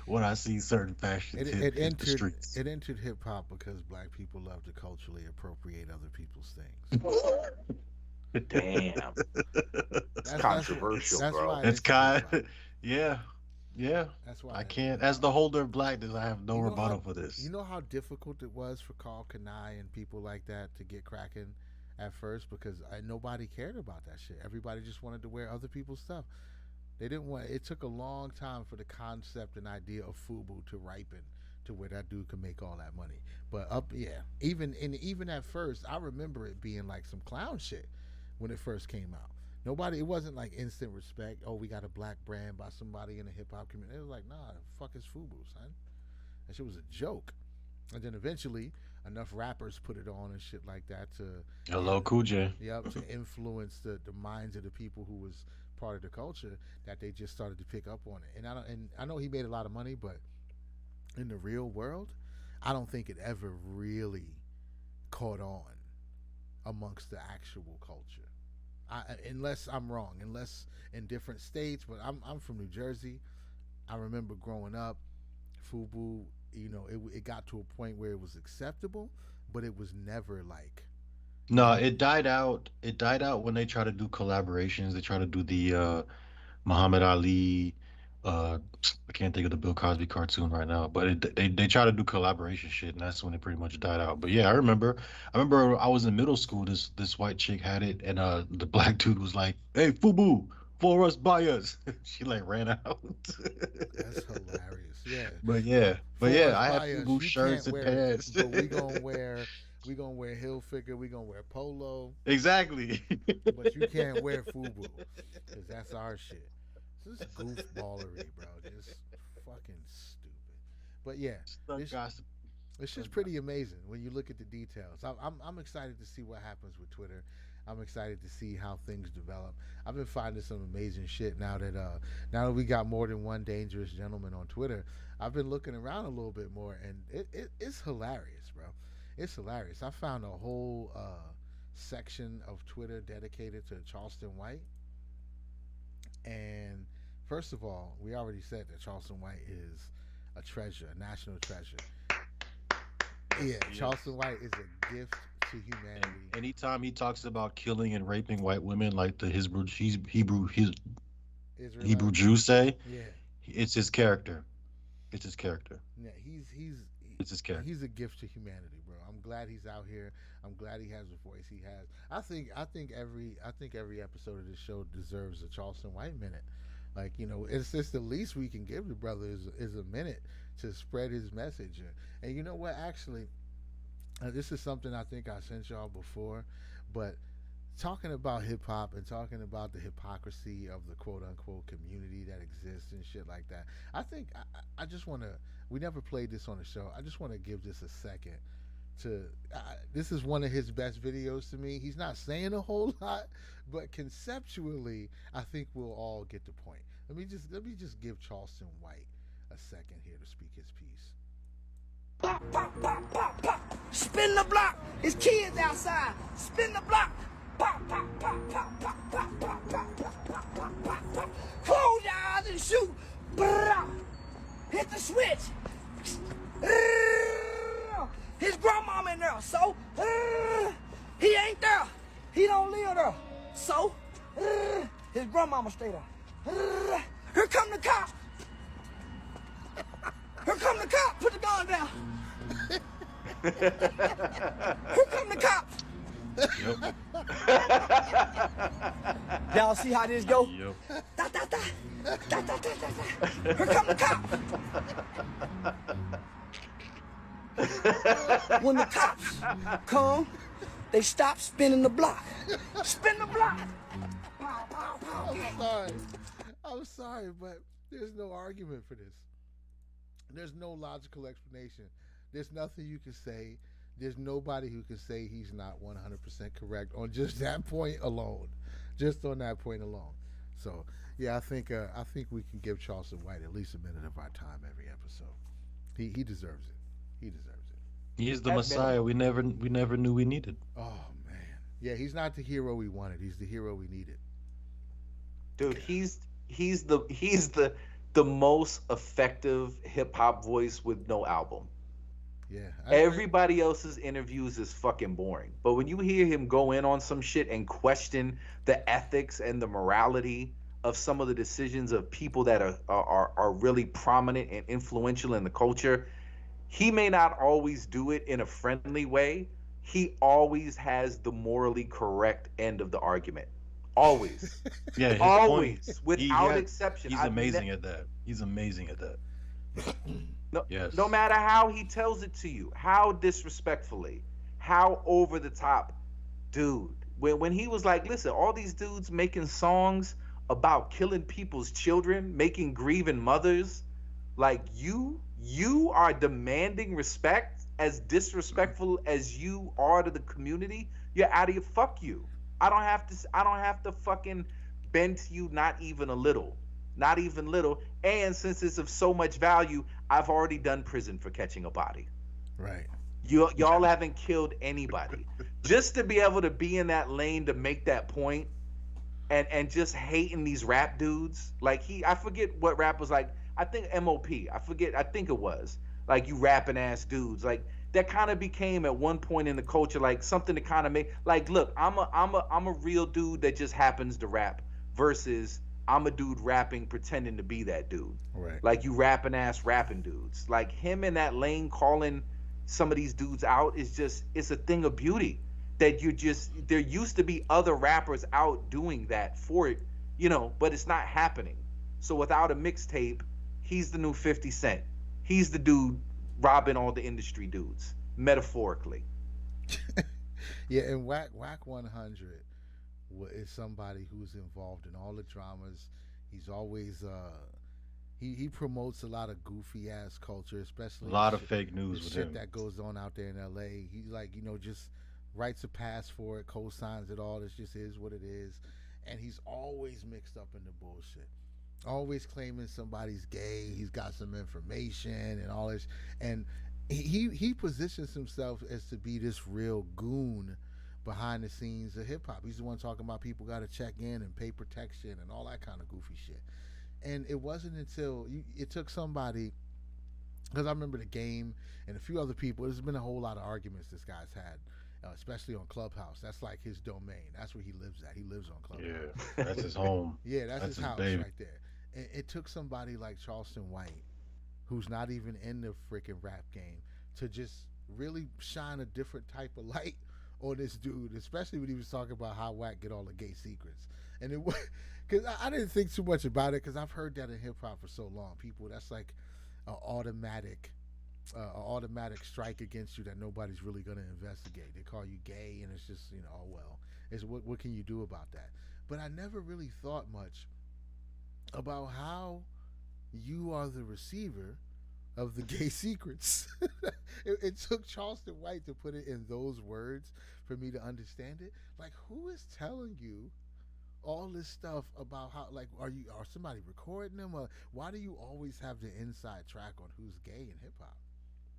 when I see certain fashions hit the streets. It entered hip-hop because black people love to culturally appropriate other people's things. Damn. That's controversial, bro. It's kind of, yeah. Yeah, that's why I can't. As the holder of blackness, I have no rebuttal for this. You know how difficult it was for Carl Kanai and people like that to get cracking at first because nobody cared about that shit. Everybody just wanted to wear other people's stuff. They didn't want. It took a long time for the concept and idea of FUBU to ripen to where that dude could make all that money. But even at first, I remember it being like some clown shit when it first came out. It wasn't like instant respect. Oh, we got a black brand by somebody in the hip hop community. It was like, nah, the fuck is FUBU, son? That shit was a joke. And then eventually, enough rappers put it on and shit like that to Hello, Cool J. yep, to influence the minds of the people who was part of the culture, that they just started to pick up on it. And I know he made a lot of money, but in the real world, I don't think it ever really caught on amongst the actual culture. Unless I'm wrong, unless in different states, but I'm from New Jersey. I remember growing up, FUBU, it got to a point where it was acceptable, but it was never like. No, it died out. It died out when they try to do collaborations. They try to do the Muhammad Ali. Uh, I can't think of the Bill Cosby cartoon right now, but they try to do collaboration shit, and that's when it pretty much died out. But yeah, I remember. I was in middle school. This white chick had it, and the black dude was like, "Hey, FUBU, for us, by us." She like ran out. That's hilarious. Yeah. But yeah, I have Bias, FUBU you shirts can't and wear it, pants. but we gonna wear Hilfiger, we gonna wear Polo, Exactly. but you can't wear FUBU because that's our shit. This is goofballery, bro. Just fucking stupid. But yeah, Stuck it's, gossip. it's just pretty amazing when you look at the details. I'm excited to see what happens with Twitter. I'm excited to see how things develop. I've been finding some amazing shit now that we got more than one dangerous gentleman on Twitter. I've been looking around a little bit more, and it's hilarious, bro. It's hilarious. I found a whole section of Twitter dedicated to Charleston White. And first of all, we already said that Charleston White is a treasure, a national treasure. Yeah, Charleston White is a gift to humanity. And anytime he talks about killing and raping white women, like the Hebrew Israelite. Jews say, Yeah, it's his character. It's his character. yeah, It's his character. he's a gift to humanity, bro. I'm glad he's out here. I'm glad he has the voice he has. I think every episode of this show deserves a Charleston White minute. Like, it's just the least we can give the brother is a minute to spread his message. And you know what? Actually, this is something I think I sent y'all before, but talking about hip hop and talking about the hypocrisy of the quote unquote community that exists and shit like that. I think I just want to. We never played this on the show. I just want to give this a second. This is one of his best videos to me. He's not saying a whole lot, but conceptually, I think we'll all get the point. Let me just give Charleston White a second here to speak his piece. Pop, pop, pop, pop, pop. Spin the block. It's kids outside. Spin the block. Pop, pop, pop, pop, pop, pop, pop, pop, pop, pop, pop, pop, pop. Close your eyes and shoot. Brrrr. Hit the switch. His grandmama in there, so he ain't there. He don't live there, so his grandmama stay there. Here come the cop. Here come the cop. Put the gun down. Here come the cops. Yep. Y'all see how this go? Yep. Da, da, da. Da, da, da, da, da. Here come the cops. When the cops come, they stop spinning the block. Spin the block. I'm sorry, but there's no argument for this. There's no logical explanation. There's nothing you can say. There's nobody who can say he's not 100% correct on just that point alone. Just on that point alone. So, yeah, I think we can give Charleston White at least a minute of our time every episode. He deserves it. He deserves it. He is the Messiah we never knew we needed. Oh man. Yeah, he's not the hero we wanted. He's the hero we needed. Dude, he's the most effective hip hop voice with no album. Yeah. Everybody else's interviews is fucking boring. But when you hear him go in on some shit and question the ethics and the morality of some of the decisions of people that are really prominent and influential in the culture, he may not always do it in a friendly way. He always has the morally correct end of the argument. Always. Yeah, always, without exception. He's amazing at that. He's amazing at that. No, Yes. no matter how he tells it to you, how disrespectfully, how over the top, dude. When he was like, listen, all these dudes making songs about killing people's children, making grieving mothers, like you are demanding respect as disrespectful as you are to the community, you're out of your fuck you. I don't have to fucking bend to you, not even a little. Not even little. And since it's of so much value, I've already done prison for catching a body. Right. Y'all haven't killed anybody. Just to be able to be in that lane to make that point, and just hating these rap dudes. Like I forget what rap was like. I think MOP. I think it was like, you rapping ass dudes. Like that kind of became at one point in the culture like something to kind of make like, look, I'm a real dude that just happens to rap versus I'm a dude rapping pretending to be that dude. Right. Like you rapping ass rapping dudes. Like him in that lane calling some of these dudes out is just, it's a thing of beauty. That there used to be other rappers out doing that for it, but it's not happening. So without a mixtape, he's the new 50 Cent. He's the dude robbing all the industry dudes, metaphorically. Yeah, and Whack 100 is somebody who's involved in all the dramas. He's always he promotes a lot of goofy ass culture, especially A lot of fake news the with shit him. that goes on out there in LA. He's like, just writes a pass for it, co-signs it all. It just is what it is. And he's always mixed up in the bullshit. Always claiming somebody's gay. He's got some information and all this. And he positions himself as to be this real goon behind the scenes of hip hop. He's the one talking about people got to check in and pay protection and all that kind of goofy shit. And it wasn't until it took somebody, because I remember the Game and a few other people. There's been a whole lot of arguments this guy's had, especially on Clubhouse. That's like his domain. That's where he lives at. He lives on Clubhouse. Yeah, that's his home. Yeah, that's his house baby. right there. And it took somebody like Charleston White, who's not even in the freaking rap game, to just really shine a different type of light on this dude, especially when he was talking about how Wack get all the gay secrets. And it was, because I didn't think too much about it, because I've heard that in hip hop for so long. People, that's like an automatic strike against you that nobody's really going to investigate. They call you gay, and it's just, oh well. It's what can you do about that? But I never really thought much about how you are the receiver of the gay secrets. It took Charleston White to put it in those words for me to understand it. Like, who is telling you all this stuff about how, like, are somebody recording them? Or why do you always have the inside track on who's gay in hip hop?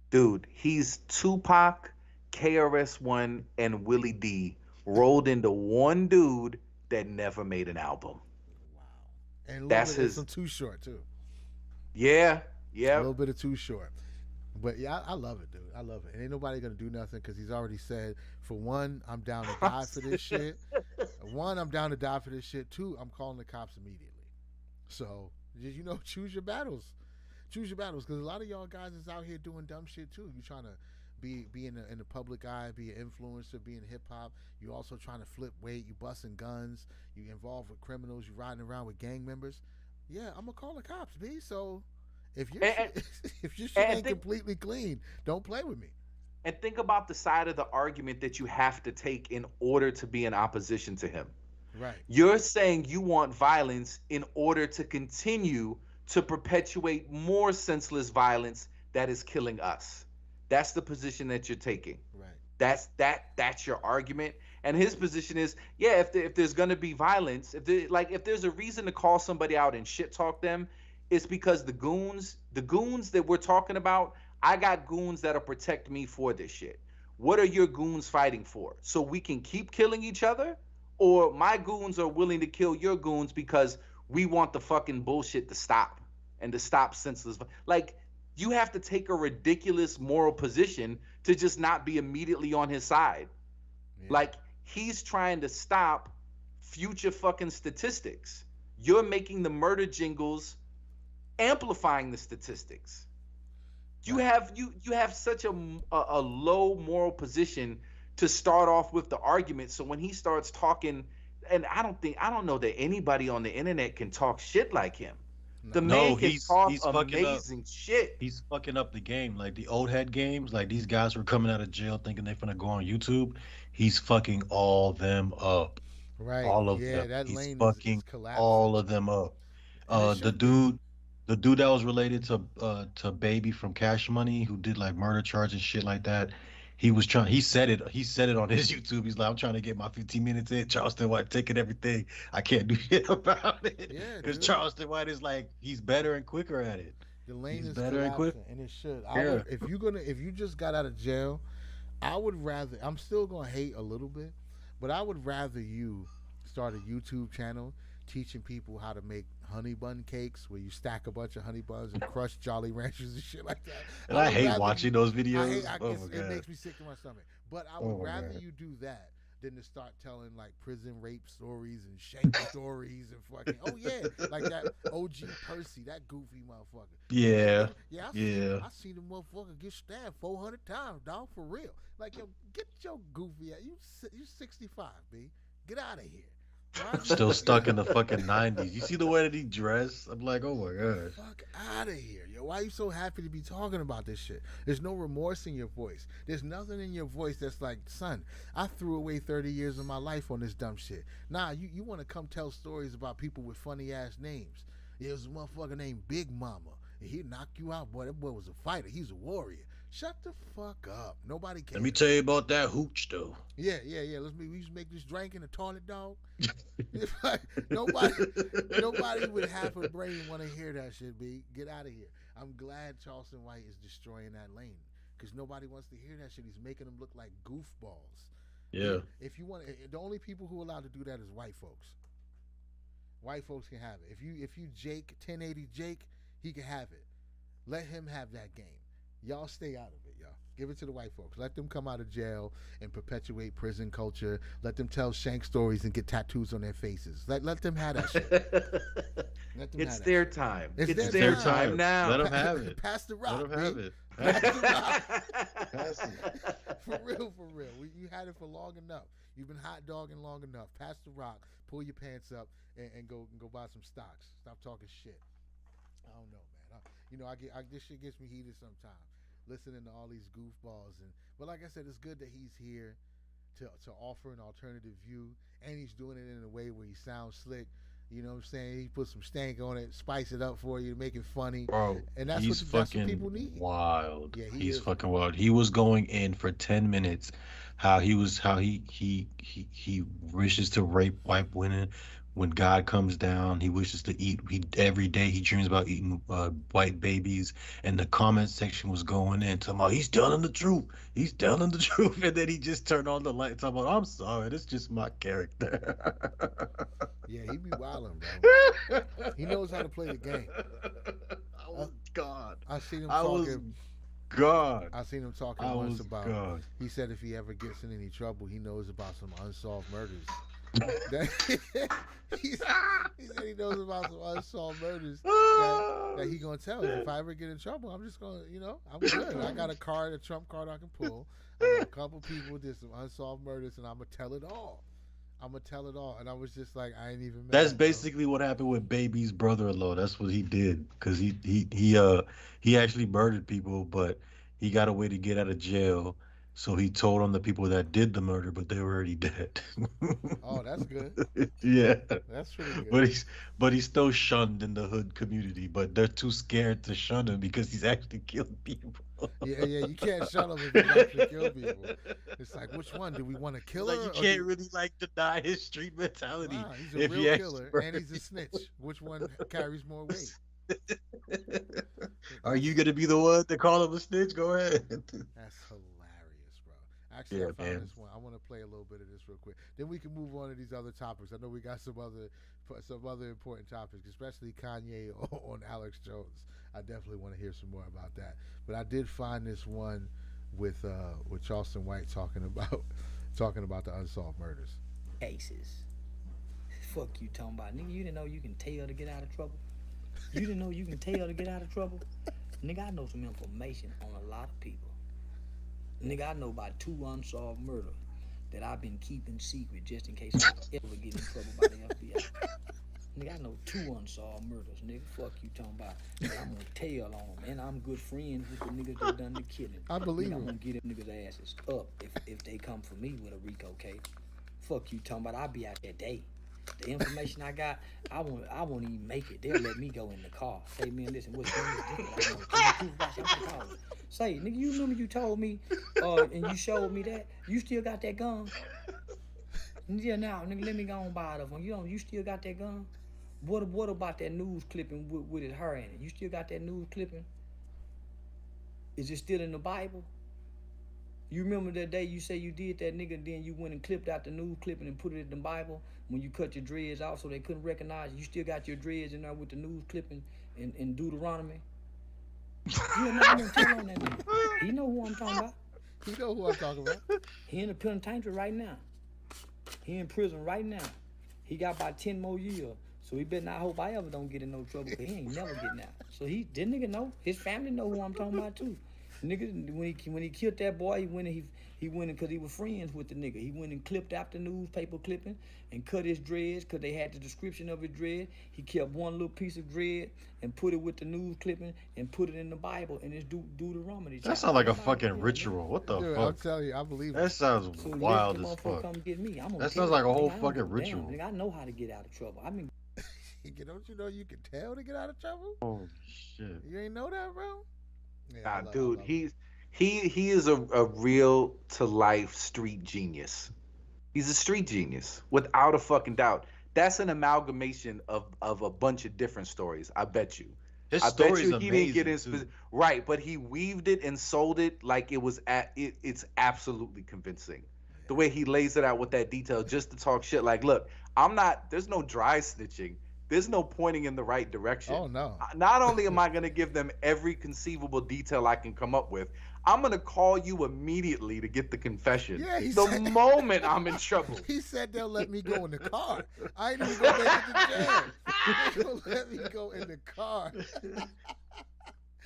Dude, he's Tupac, KRS-One, and Willie D rolled into one dude that never made an album. Wow. And that's his some Too Short too. Yeah. A little bit of Too Short. But yeah, I love it, dude. I love it. And ain't nobody gonna do nothing, because he's already said, for one, I'm down to die for this shit. One, I'm down to die for this shit. Two, I'm calling the cops immediately. So, choose your battles. Choose your battles, because a lot of y'all guys is out here doing dumb shit too. You trying to be in the public eye, be an influencer, be in hip hop. You also trying to flip weight. You busting guns. You involved with criminals. You riding around with gang members. Yeah, I'm gonna call the cops, B. So if your shit ain't completely clean, don't play with me. And think about the side of the argument that you have to take in order to be in opposition to him. Right. You're saying you want violence in order to continue to perpetuate more senseless violence that is killing us. That's the position that you're taking. Right. That's your argument. And his position is, yeah, if there's gonna be violence, if there's a reason to call somebody out and shit talk them, it's because the goons that we're talking about, I got goons that'll protect me for this shit. What are your goons fighting for? So we can keep killing each other? Or my goons are willing to kill your goons because we want the fucking bullshit to stop and to stop senseless. Like, you have to take a ridiculous moral position to just not be immediately on his side. Yeah. Like, he's trying to stop future fucking statistics. You're making the murder jingles amplifying the statistics. You have such a low moral position to start off with the argument. So when he starts talking, and I don't know that anybody on the internet can talk shit like him. The man can talk amazing shit. He's fucking up the game. Like the old head games, like these guys were coming out of jail thinking they're gonna go on YouTube. He's fucking all them up. Right. All of them. That he's lane fucking is all of them up. The dude The dude that was related to Baby from Cash Money, who did like murder charge and shit like that. He was trying. He said it on his YouTube. He's like, I'm trying to get my 15 minutes in. Charleston White taking everything. I can't do shit about it Yeah, because dude. Charleston White is like he's better and quicker at it. The lane He's is better and quick. collapsing, and it should. Yeah. If you just got out of jail, I would rather. I'm still gonna hate a little bit, but I would rather you start a YouTube channel teaching people how to make honey bun cakes, where you stack a bunch of honey buns and crush Jolly Ranchers and shit like that. And I would hate rather watching you- those videos. I Oh my it God. makes me sick to my stomach. But I Oh would my rather God. you do that than to start telling like prison rape stories and shank stories and fucking like that OG Percy, that goofy motherfucker. Yeah. Yeah, Yeah. I seen the motherfucker get stabbed 400 times, dog, for real. Like, yo, get your goofy out. You 65, B. Get out of here. Why you- Still stuck in the fucking 90s. You see the way that he dressed? I'm like, oh my God. Fuck out of here, yo. Why are you so happy to be talking about this shit? There's no remorse in your voice. There's nothing in your voice that's like, son, I threw away 30 years of my life on this dumb shit. Nah, you want to come tell stories about people with funny ass names. There's a motherfucker named Big Mama. And he'd knock you out, boy. That boy was a fighter. He's a warrior. Shut the fuck up. Nobody cares. Let me tell you about that hooch though. Yeah. We used to make this drink in the toilet, dog. nobody with half a brain want to hear that shit, B. Get out of here. I'm glad Charleston White is destroying that lane because nobody wants to hear that shit. He's making them look like goofballs. Yeah. If you want, the only people who are allowed to do that is white folks. White folks can have it. If you Jake 1080 Jake, he can have it. Let him have that game. Y'all stay out of it, y'all. Give it to the white folks. Let them come out of jail and perpetuate prison culture. Let them tell shank stories and get tattoos on their faces. Let them have that shit. Let them It's have that their shit. time. It's It's their their time. time now. Let him have it. Pass the rock, Let him have B. it. Pass the rock. Pass it. For real. You had it for long enough. You've been hot dogging long enough. Pass the rock. Pull your pants up and go buy some stocks. Stop talking shit. I don't know, man. This shit gets me heated sometimes. Listening to all these goofballs but like I said, it's good that he's here to offer an alternative view, and he's doing it in a way where he sounds slick. You know what I'm saying? He put some stank on it, spice it up for you, make it funny. Bro, and that's he's what fucking people need. wild. Yeah, He's is. fucking wild. He was going in for 10 minutes. How he wishes to rape white women. When God comes down, he wishes to eat. Every day he dreams about eating white babies. And the comment section was going in talking about he's telling the truth. He's telling the truth. And then he just turned on the light talking about, I'm sorry, that's just my character. Yeah, he be wilding, bro. He knows how to play the game. I was God. I seen him I was talking. God. I seen him talking I once was about. God. He said if he ever gets in any trouble, he knows about some unsolved murders. he said he knows about some unsolved murders that he gonna tell. If I ever get in trouble, I'm just gonna, I'm good. I got a trump card I can pull. I got a couple people did some unsolved murders, and I'm gonna tell it all. And I was just like, I ain't even mad. That's bro. basically what happened with Baby's brother-in-law. That's what he did because he actually murdered people, but he got a way to get out of jail. So he told on the people that did the murder, but they were already dead. Oh, that's good. Yeah, That's pretty good. but he's still shunned in the hood community. But they're too scared to shun him because he's actually killed people. Yeah, you can't shut him if he actually kill people. It's like, which one? Do we want to kill her? Like you or can't do- really like deny his street mentality. Nah, he's a if he real actually killer, and murdered he's a snitch. Which one carries more weight? Are you gonna be the one to call him a snitch? Go ahead. That's hilarious, bro. Actually, Yeah, I found man. this one. I want to play a little bit of this real quick. Then we can move on to these other topics. I know we got some other important topics, especially Kanye on Alex Jones. I definitely want to hear some more about that. But I did find this one with Charleston White talking about the unsolved murders. Cases. Fuck you talking about. Nigga, you didn't know you can tell to get out of trouble? You didn't know you can tell to get out of trouble? Nigga, I know some information on a lot of people. Nigga, I know about 2 unsolved murders that I've been keeping secret just in case I ever get in trouble by the FBI. Nigga, I know 2 unsolved murders, nigga. Fuck you talking about. Nigga, I'm gonna tell on them, and I'm good friends with the niggas that done the killing. I believe nigga, I'm him. gonna get them niggas' asses up if they come for me with a Rico case. Fuck you talking about. I'll be out that day. The information I got, I won't even make it. They'll let me go in the car. Say, man, listen, what's going on? Say, nigga, you remember you told me, and you showed me that? You still got that gun? Yeah, now, nigga, let me go on by the phone. You still got that gun? What about that news clipping with his hair in it? You still got that news clipping? Is it still in the Bible? You remember that day you say you did that, nigga, and then you went and clipped out the news clipping and put it in the Bible when you cut your dreads off so they couldn't recognize you? You still got your dreads in there with the news clipping in Deuteronomy? You know, I'm gonna tell on that nigga. He know who I'm talking about. You know who I'm talking about. He in the penitentiary right now. He in prison right now. He got about 10 more years. So he better not hope I ever don't get in no trouble, because he ain't never getting out. So this nigga know. His family know who I'm talking about too. Nigga, when he killed that boy, he went in because he was friends with the nigga. He went and clipped out the newspaper clipping and cut his dreads because they had the description of his dread. He kept one little piece of dread and put it with the news clipping and put it in the Bible, and it's Deuteronomy. That sounds like a fucking ritual. What the Dude, fuck? I'll tell you, I believe That it. sounds So wild let the as motherfucker fuck. come get me. I'm gonna That kill sounds like a him. whole Nigga, I fucking don't give a damn. ritual. Nigga, I know how to get out of trouble. I mean, Don't you know you can tell to get out of trouble? Oh shit. You ain't know that, bro? Yeah, I Nah, love- dude, I love it. he is a real to life street genius. He's a street genius without a fucking doubt. That's an amalgamation of a bunch of different stories. I bet you. His I bet story's you he didn't get in amazing, too. right, but he weaved it and sold it like it was it's absolutely convincing. The way he lays it out with that detail just to talk shit. Like, look, there's no dry snitching. There's no pointing in the right direction. Oh, no. Not only am I going to give them every conceivable detail I can come up with, I'm going to call you immediately to get the confession. Yeah, the moment I'm in trouble. He said they'll let me go in the car. I ain't even gonna make it to jail. They're gonna let me go in the car.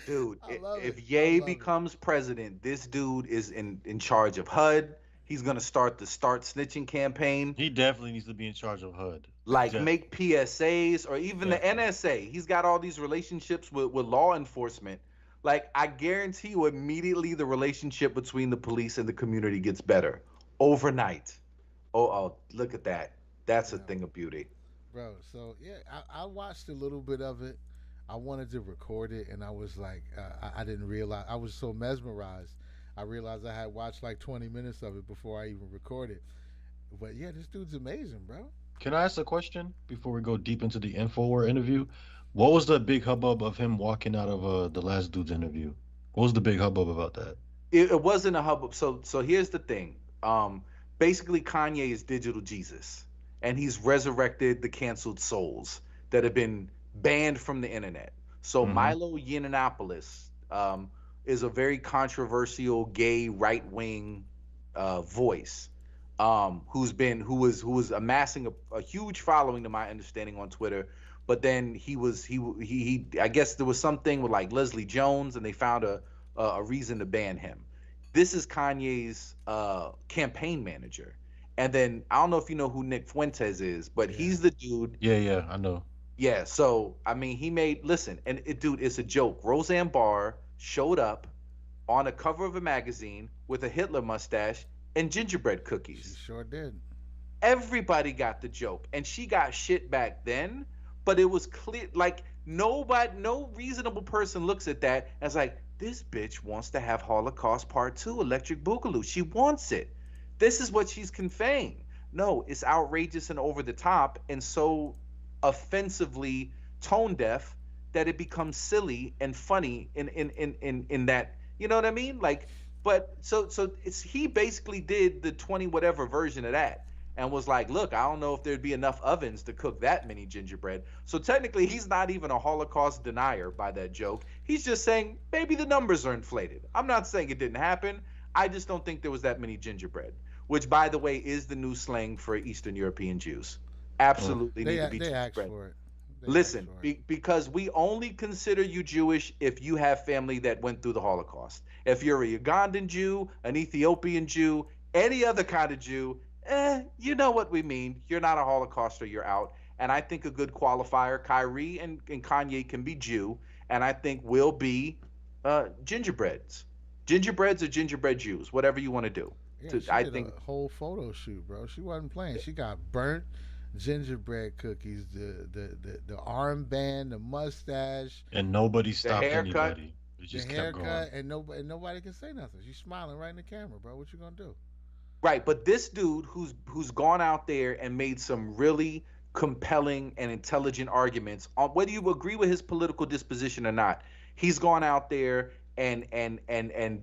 Dude, I love if it. I Ye love becomes president, this dude is in charge of HUD. He's going to start the Start Snitching campaign. He definitely needs to be in charge of HUD. Like Definitely. make PSAs or even the NSA. He's got all these relationships with law enforcement. Like, I guarantee you immediately the relationship between the police and the community gets better overnight. Oh, look at that. That's a thing of beauty. Bro, so yeah, I watched a little bit of it. I wanted to record it, and I was like, I didn't realize, I was so mesmerized. I realized I had watched like 20 minutes of it before I even recorded. But yeah, this dude's amazing, bro. Can I ask a question before we go deep into the InfoWars interview? What was the big hubbub of him walking out of the last dude's interview? What was the big hubbub about that? It wasn't a hubbub. So here's the thing. Basically, Kanye is digital Jesus, and he's resurrected the canceled souls that have been banned from the internet. So Milo Yiannopoulos is a very controversial gay right-wing voice. Who was amassing a huge following, to my understanding, on Twitter, but then he I guess there was something with like Leslie Jones, and they found a reason to ban him. This is Kanye's campaign manager, and then I don't know if you know who Nick Fuentes is, but he's the dude. Yeah, I know. Yeah, so I mean, dude, it's a joke. Roseanne Barr showed up on a cover of a magazine with a Hitler mustache and gingerbread cookies. She sure did. Everybody got the joke, and she got shit back then, but it was clear, like, no reasonable person looks at that and is like, this bitch wants to have Holocaust Part 2 Electric Boogaloo. She wants it. This is what she's conveying. No, it's outrageous and over the top and so offensively tone deaf that it becomes silly and funny in that, you know what I mean? Like, but so he basically did the 20 whatever version of that and was like, look, I don't know if there'd be enough ovens to cook that many gingerbread. So technically he's not even a Holocaust denier by that joke. He's just saying maybe the numbers are inflated. I'm not saying it didn't happen. I just don't think there was that many gingerbread, which, by the way, is the new slang for Eastern European Jews. Absolutely need to be They asked gingerbread. for it. Listen, because we only consider you Jewish if you have family that went through the Holocaust. If you're a Ugandan Jew, an Ethiopian Jew, any other kind of Jew, you know what we mean. You're not a Holocauster, you're out. And I think a good qualifier, Kyrie and Kanye can be Jew, and I think will be gingerbreads. Gingerbreads or gingerbread Jews, whatever you want to do. Yeah, she did a whole photo shoot, bro. She wasn't playing. She got burnt. gingerbread cookies, the armband, the mustache, And nobody The stopped haircut. anybody. It the just kept going. haircut, and nobody can say nothing. She's smiling right in the camera, bro. What you gonna do? Right, but this dude who's gone out there and made some really compelling and intelligent arguments on whether you agree with his political disposition or not. He's gone out there and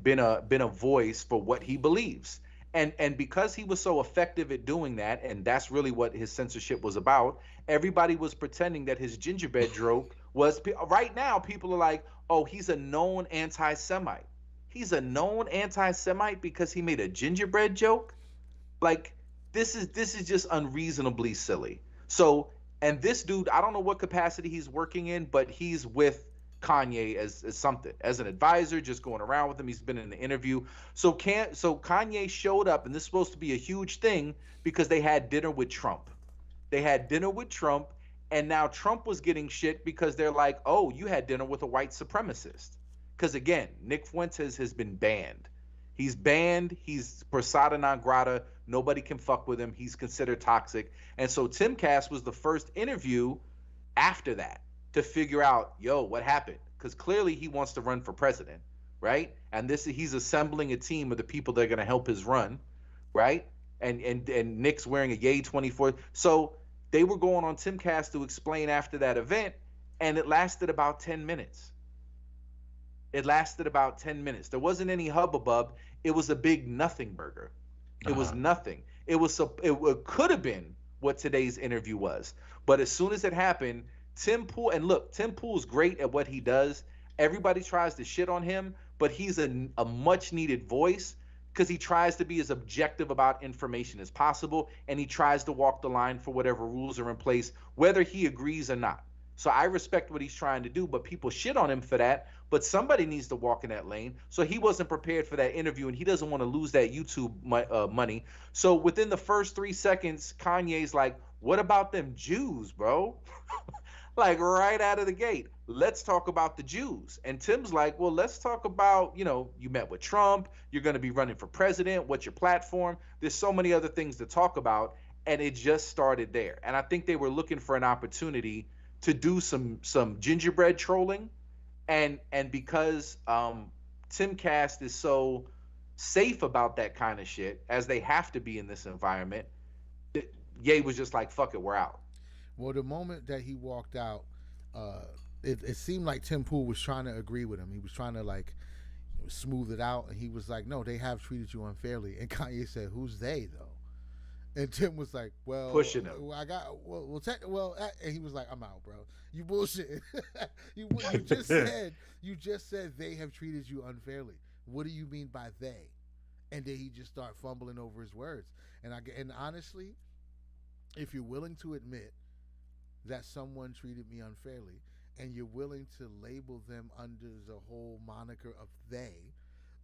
been a voice for what he believes. And because he was so effective at doing that, and that's really what his censorship was about, everybody was pretending that his gingerbread joke was right now people are like, "Oh, he's a known anti-Semite." He's a known anti-Semite because he made a gingerbread joke. Like this is just unreasonably silly. So, and this dude, I don't know what capacity he's working in, but he's with Kanye as something, as an advisor, just going around with him. He's been in the interview. So Kanye showed up, and this is supposed to be a huge thing because they had dinner with Trump. They had dinner with Trump, and now Trump was getting shit because they're like, "Oh, you had dinner with a white supremacist." Because again, Nick Fuentes has been banned. He's banned. He's persona non grata. Nobody can fuck with him. He's considered toxic. And so Timcast was the first interview after that to figure out, yo, what happened? Because clearly he wants to run for president, right? And he's assembling a team of the people that are going to help his run, right? And Nick's wearing a Yay 24. So they were going on Timcast to explain after that event, and it lasted about 10 minutes. It lasted about 10 minutes. There wasn't any hubbub. It was a big nothing burger. It was nothing. It could have been what today's interview was. But as soon as it happened, Tim Pool's great at what he does. Everybody tries to shit on him, but he's a much needed voice because he tries to be as objective about information as possible, and he tries to walk the line for whatever rules are in place, whether he agrees or not. So I respect what he's trying to do, but people shit on him for that. But somebody needs to walk in that lane. So he wasn't prepared for that interview, and he doesn't want to lose that YouTube money. So within the first 3 seconds, Kanye's like, "What about them Jews, bro?" Like right out of the gate. Let's talk about the Jews. And Tim's like, "Well, let's talk about, you met with Trump. You're going to be running for president. What's your platform?" There's so many other things to talk about. And it just started there. And I think they were looking for an opportunity to do some gingerbread trolling, and because Timcast is so safe about that kind of shit, as they have to be in this environment, Ye was just like, "Fuck it, we're out." Well, the moment that he walked out, it seemed like Tim Pool was trying to agree with him. He was trying to like smooth it out, and he was like, "No, they have treated you unfairly." And Kanye said, "Who's they though?" And Tim was like, "Well, pushing him. And he was like, "I'm out, bro. You bullshit. you just said they have treated you unfairly. What do you mean by they?" And then he just started fumbling over his words. And honestly, if you're willing to admit that someone treated me unfairly, and you're willing to label them under the whole moniker of they,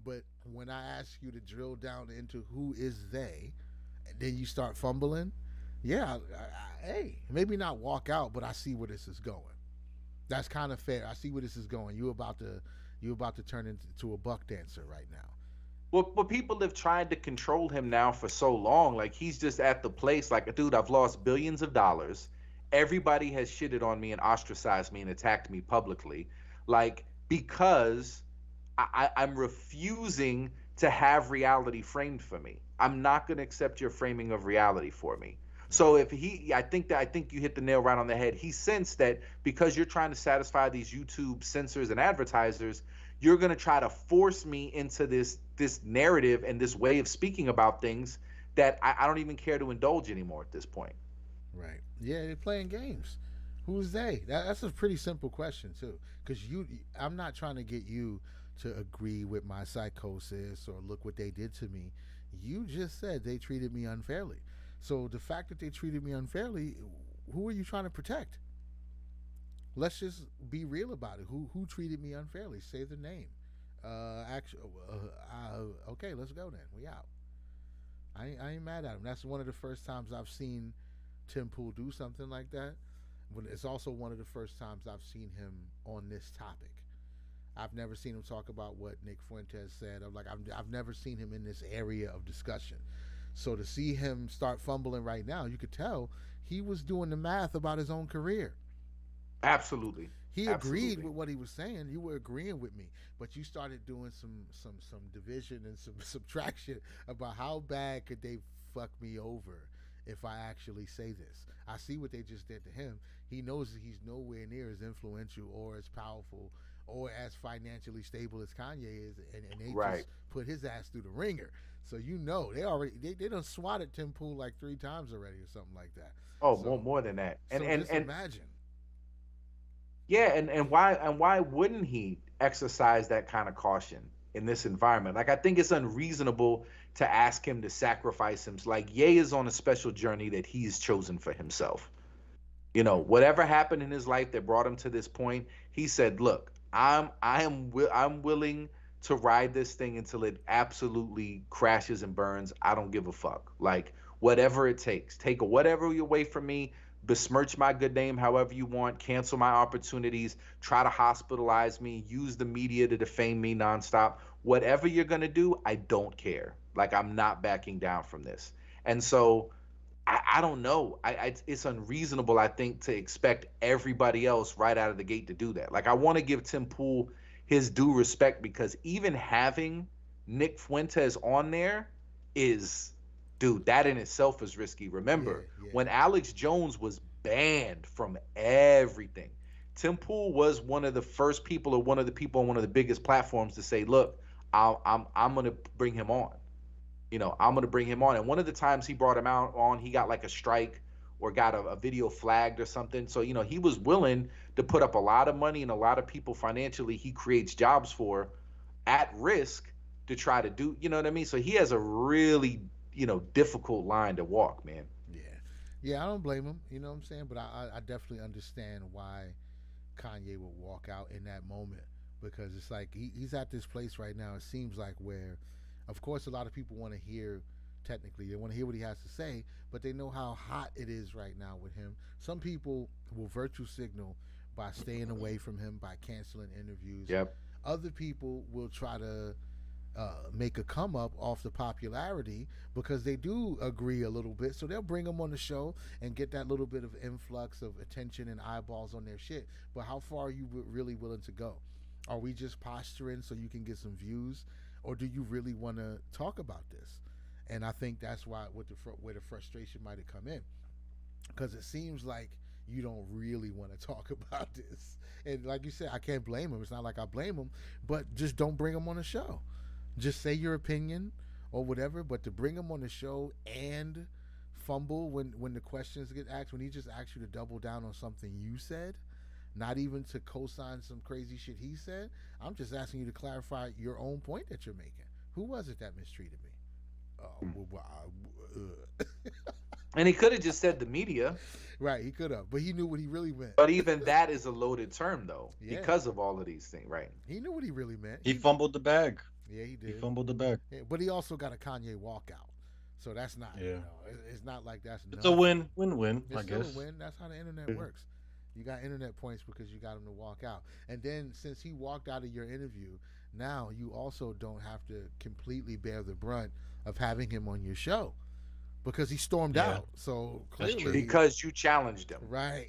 but when I ask you to drill down into who is they, then you start fumbling. Yeah, hey, maybe not walk out, but I see where this is going. That's kind of fair. I see where this is going. You about to turn into a buck dancer right now. Well, but people have tried to control him now for so long. Like, he's just at the place like, "Dude, I've lost billions of dollars. Everybody has shitted on me and ostracized me and attacked me publicly. Like, because I'm refusing to have reality framed for me. I'm not going to accept your framing of reality for me." So I think you hit the nail right on the head. He sensed that because you're trying to satisfy these YouTube censors and advertisers, you're going to try to force me into this narrative and this way of speaking about things that I don't even care to indulge anymore at this point. Right. Yeah, they're playing games. Who's they? That's a pretty simple question too, because I'm not trying to get you to agree with my psychosis or look what they did to me. You just said they treated me unfairly. So the fact that they treated me unfairly, who are you trying to protect? Let's just be real about it. Who treated me unfairly? Say the name. Okay, let's go then. We out. I ain't mad at him. That's one of the first times I've seen Tim Pool do something like that. But it's also one of the first times I've seen him on this topic. I've never seen him talk about what Nick Fuentes said. I've never seen him in this area of discussion. So to see him start fumbling right now, you could tell he was doing the math about his own career. Absolutely. He agreed Absolutely. with what he was saying. You were agreeing with me, but you started doing some division and some subtraction about how bad could they fuck me over if I actually say this. I see what they just did to him. He knows that he's nowhere near as influential or as powerful or as financially stable as Kanye is, and they Right. just put his ass through the ringer. So you know they done swatted Tim Pool like 3 times already or something like that. Oh, So more than that. And so and just and imagine. yeah, and why wouldn't he exercise that kind of caution in this environment? Like I think it's unreasonable to ask him to sacrifice him. Like Ye is on a special journey that he's chosen for himself. You know, whatever happened in his life that brought him to this point, he said, "Look, I'm willing to ride this thing until it absolutely crashes and burns. I don't give a fuck. Like whatever it takes. Take whatever away from me, besmirch my good name however you want, cancel my opportunities, try to hospitalize me, use the media to defame me nonstop. Whatever you're going to do, I don't care. Like I'm not backing down from this." And so I don't know. It's unreasonable, I think, to expect everybody else right out of the gate to do that. Like I want to give Tim Pool his due respect because even having Nick Fuentes on there is, dude, that in itself is risky. Remember, when Alex Jones was banned from everything, Tim Pool was one of the first people or one of the people on one of the biggest platforms to say, "Look, I'm gonna bring him on. I'm going to bring him on." And one of the times he brought him out on, he got like a strike or got a video flagged or something. So, he was willing to put up a lot of money and a lot of people financially he creates jobs for at risk to try to do, you know what I mean? So he has a really, difficult line to walk, man. Yeah, I don't blame him. You know what I'm saying? But I definitely understand why Kanye would walk out in that moment because it's like he's at this place right now. It seems like where, of course, a lot of people want to hear. Technically, they want to hear what he has to say, but they know how hot it is right now with him. Some people will virtue signal by staying away from him, by canceling interviews. Yep. Other people will try to make a come up off the popularity because they do agree a little bit. So they'll bring him on the show and get that little bit of influx of attention and eyeballs on their shit. But how far are you really willing to go? Are we just posturing so you can get some views, or do you really want to talk about this? And I think that's where the frustration might have come in, because it seems like you don't really want to talk about this. And like you said, I can't blame him. It's not like I blame him, but just don't bring him on the show. Just say your opinion or whatever, but to bring him on the show and fumble when the questions get asked, when he just asks you to double down on something you said, not even to co-sign some crazy shit he said. I'm just asking you to clarify your own point that you're making. Who was it that mistreated me? And he could have just said the media. Right, he could have, but he knew what he really meant. But even that is a loaded term, though, because of all of these things, right? He knew what he really meant. He fumbled the bag. Yeah, he did. He fumbled the bag. Yeah, but he also got a Kanye walkout. So that's not, it's not like that's It's a win, I it's guess. Still a win. That's how the internet works. You got internet points because you got him to walk out. And then since he walked out of your interview, now you also don't have to completely bear the brunt of having him on your show because he stormed out. So clearly, because you challenged him. Right.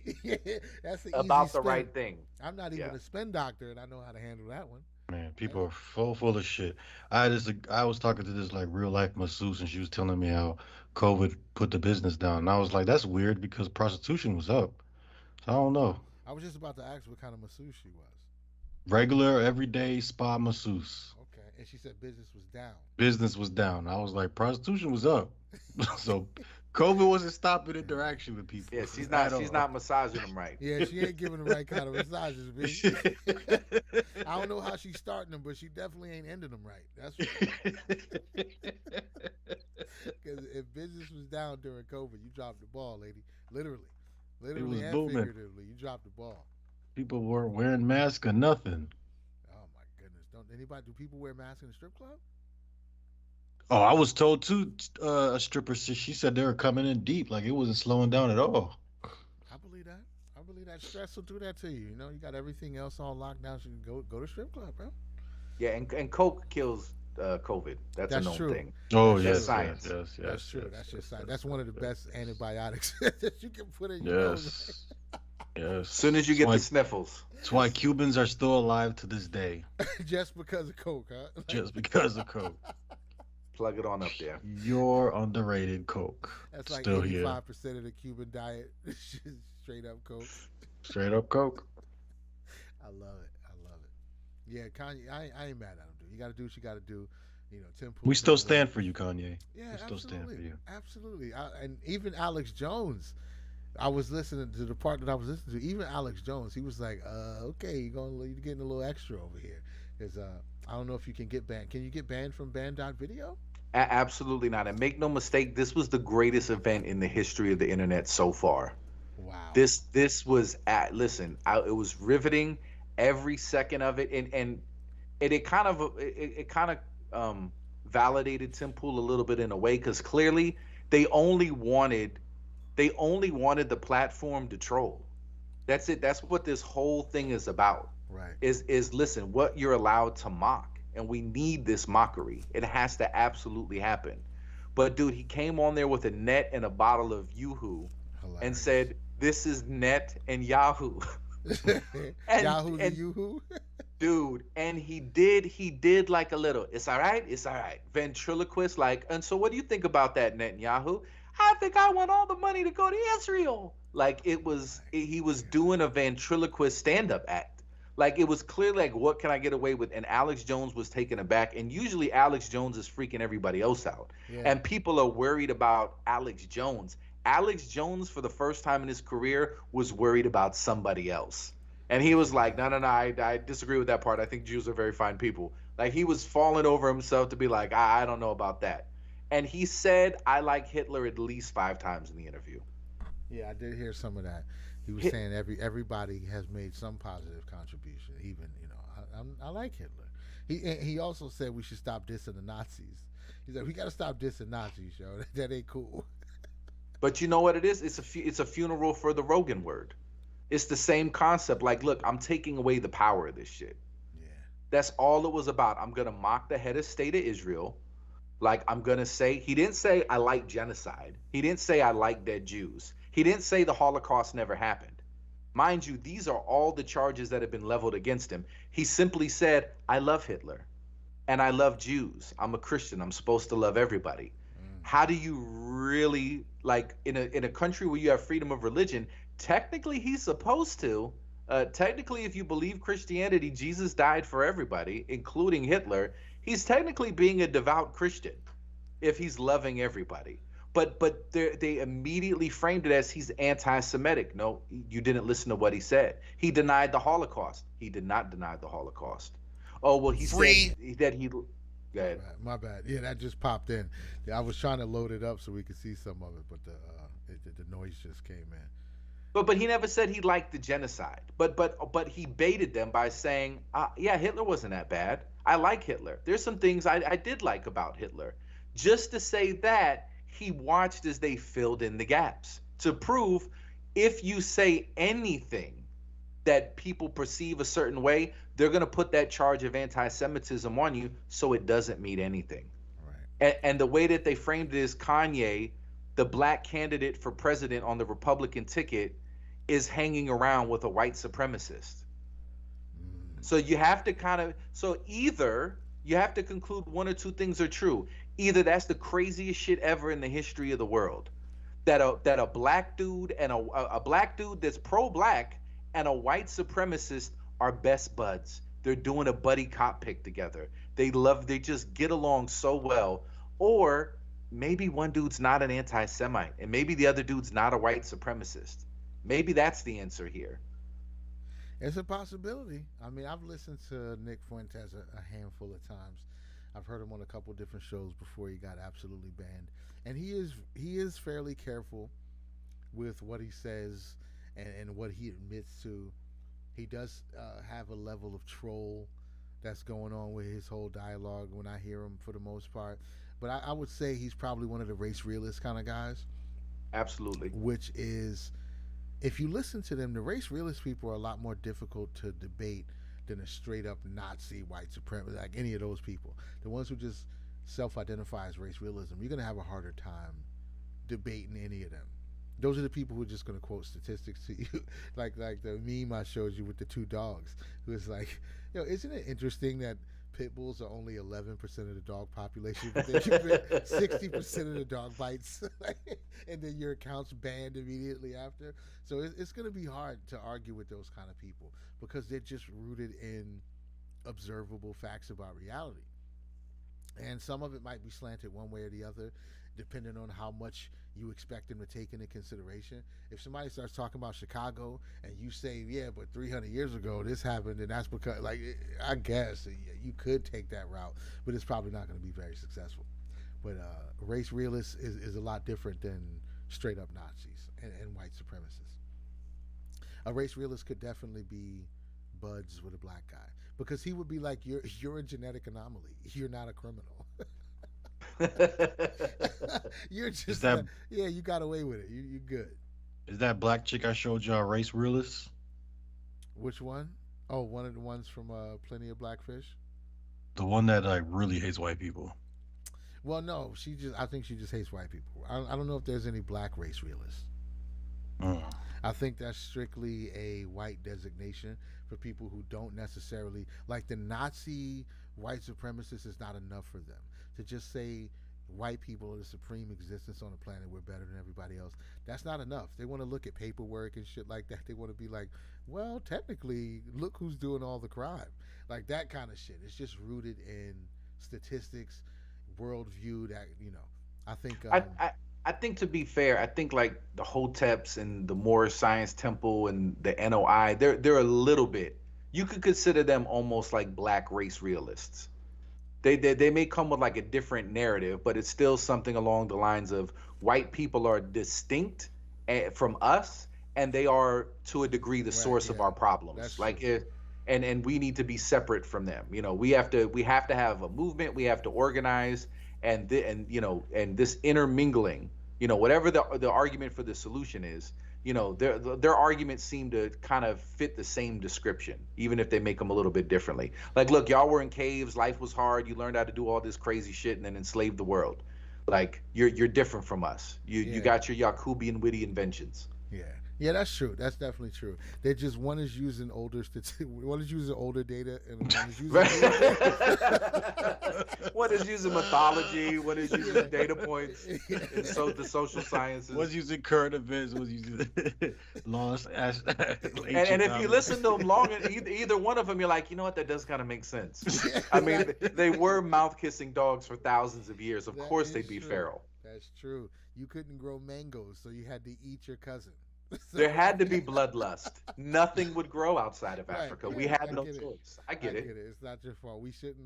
That's the about easy the spin. Right thing. I'm not even a spin doctor, and I know how to handle that one. Man, people are full of shit. I was talking to this like real life masseuse, and she was telling me how COVID put the business down. And I was like, that's weird because prostitution was up. So I don't know. I was just about to ask what kind of masseuse she was. Regular, everyday spa masseuse. Okay, and she said business was down. Business was down. I was like, prostitution was up. So COVID wasn't stopping interaction with people. Yeah, she's not massaging them right. Yeah, she ain't giving the right kind of massages, bitch. I don't know how she's starting them, but she definitely ain't ending them right. That's because if business was down during COVID, you dropped the ball, lady. Literally and booming. figuratively, you dropped the ball. People weren't wearing masks or nothing. Oh my goodness! Do people wear masks in the strip club? Oh, I was told too. A stripper, she said they were coming in deep, like it wasn't slowing down at all. I believe that. Stress will do that to you. You know, you got everything else all locked down, so you can go to strip club, bro. Yeah, and coke kills COVID. That's a That's known true. thing. Oh That's That's true. yes, science. That's true. That's just science. That's one of the best antibiotics that you can put in your nose. yes, yes. Soon as you That's get why, the sniffles, that's why Cubans are still alive to this day, Just because of coke, huh? just because of coke. plug it on up there. Your underrated coke, That's like still here. 85% of the Cuban diet. Straight up coke. Straight up coke. I love it. I love it. Yeah, Kanye. I ain't mad at him, dude. You got to do what you got to do. You know, Tim Pool. We still stand for you, Kanye. Yeah, We still stand for absolutely. you. Absolutely. And even Alex Jones. I was listening to the part that I was listening to. Even Alex Jones, he was like, okay, you're getting a little extra over here. Because I don't know if you can get banned. Can you get banned from band.video? Absolutely not. And make no mistake, this was the greatest event in the history of the internet so far. Wow. This was it was riveting every second of it, and it kind of validated Tim Pool a little bit in a way, because clearly they only wanted the platform to troll. That's it. That's what this whole thing is about. Right. Is listen, what you're allowed to mock, and we need this mockery. It has to absolutely happen. But dude, he came on there with a net and a bottle of Yoo-hoo and said, "This is net and Yahoo." Yahoo and Yoo-hoo? Dude, and he did like a little, it's all right, ventriloquist, like, and so what do you think about that, Netanyahu? I think I want all the money to go to Israel. Like, he was doing a ventriloquist stand-up act. Like, it was clearly like, what can I get away with? And Alex Jones was taken aback, and usually Alex Jones is freaking everybody else out. Yeah. And people are worried about Alex Jones. Alex Jones, for the first time in his career, was worried about somebody else. And he was like, no, I disagree with that part. I think Jews are very fine people. Like, he was falling over himself to be like, I don't know about that. And he said, I like Hitler at least 5 times in the interview. Yeah, I did hear some of that. He was saying everybody has made some positive contribution. Even, I like Hitler. He also said we should stop dissing the Nazis. He said we got to stop dissing Nazis, yo. That ain't cool. But you know what it is? It's a funeral for the Rogan word. It's the same concept. Like, look, I'm taking away the power of this shit. Yeah. That's all it was about. I'm gonna mock the head of state of Israel. Like, I'm gonna say, he didn't say I like genocide. He didn't say I like dead Jews. He didn't say the Holocaust never happened. Mind you, these are all the charges that have been leveled against him. He simply said, I love Hitler and I love Jews. I'm a Christian. I'm supposed to love everybody. How do you really, like, in a country where you have freedom of religion, technically he's supposed to. Technically, if you believe Christianity, Jesus died for everybody, including Hitler. He's technically being a devout Christian if he's loving everybody. But they immediately framed it as he's anti-Semitic. No, you didn't listen to what he said. He denied the Holocaust. He did not deny the Holocaust. Oh, well, he said that he... Go ahead. My bad. Yeah, that just popped in. Yeah, I was trying to load it up so we could see some of it, but the noise just came in. But he never said he liked the genocide. But he baited them by saying, yeah, Hitler wasn't that bad. I like Hitler. There's some things I did like about Hitler. Just to say that, he watched as they filled in the gaps to prove if you say anything that people perceive a certain way, they're going to put that charge of anti-Semitism on you, so it doesn't mean anything. Right. And the way that they framed it is Kanye, the black candidate for president on the Republican ticket, is hanging around with a white supremacist. So you have to either you have to conclude one or two things are true. Either that's the craziest shit ever in the history of the world, that a black dude and a black dude that's pro-black and a white supremacist are best buds. They're doing a buddy cop pick together. They just get along so well. Or maybe one dude's not an anti-Semite and maybe the other dude's not a white supremacist. Maybe that's the answer here. It's a possibility. I mean, I've listened to Nick Fuentes a handful of times. I've heard him on a couple different shows before he got absolutely banned, and he is fairly careful with what he says and what he admits to. He does have a level of troll that's going on with his whole dialogue when I hear him, for the most part. But I would say he's probably one of the race realist kind of guys. Absolutely. Which is, if you listen to them, the race realist people are a lot more difficult to debate than a straight up Nazi white supremacist, like any of those people. The ones who just self-identify as race realism, you're gonna have a harder time debating any of them. Those are the people who are just going to quote statistics to you, like the meme I showed you with the two dogs. Who was like, isn't it interesting that pit bulls are only 11% of the dog population, but then you get 60% of the dog bites, and then your account's banned immediately after. So it's going to be hard to argue with those kind of people because they're just rooted in observable facts about reality. And some of it might be slanted one way or the other, depending on how much you expect them to take into consideration. If somebody starts talking about Chicago and you say, yeah, but 300 years ago this happened, and that's because, like, I guess you could take that route, but it's probably not going to be very successful. But race realists is a lot different than straight up Nazis and white supremacists. A race realist could definitely be buds with a black guy, because he would be like, you're a genetic anomaly. You're not a criminal. You're just you got away with it. You good. Is that black chick I showed y'all race realist? Which one? Oh, one of the ones from Plenty of Blackfish. The one that like really hates white people. Well, no, I think she just hates white people. I don't know if there's any black race realists. I think that's strictly a white designation for people who don't necessarily like the Nazi white supremacists. Is not enough for them to just say white people are the supreme existence on the planet. We're better than everybody else. That's not enough. They want to look at paperwork and shit like that. They want to be like, well, technically, look who's doing all the crime. Like that kind of shit. It's just rooted in statistics, worldview. That I think. I think, to be fair, I think like the Hoteps and the Moorish Science Temple and the NOI, they're a little bit. You could consider them almost like black race realists. They may come with like a different narrative, but it's still something along the lines of white people are distinct from us, and they are to a degree the source of our problems. That's like true. and we need to be separate from them. We have to have a movement. We have to organize, and this intermingling. Whatever the argument for the solution is. Their arguments seem to kind of fit the same description, even if they make them a little bit differently. Like, look, y'all were in caves, life was hard, you learned how to do all this crazy shit and then enslaved the world. Like, you're different from us. You got your Yakubian witty inventions. Yeah, that's true. That's definitely true. They just one is using older data, and one is using one is using mythology, one is using data points, and so the social sciences. One's using current events, one's using lost. And if you listen to them long, either one of them, you're like, you know what, that does kind of make sense. I mean, they were mouth-kissing dogs for thousands of years. Of course, they'd be feral. That's true. You couldn't grow mangoes, so you had to eat your cousin. There had to be bloodlust. Nothing would grow outside of Africa. Right, we had no choice. I get it. It's not your fault. We shouldn't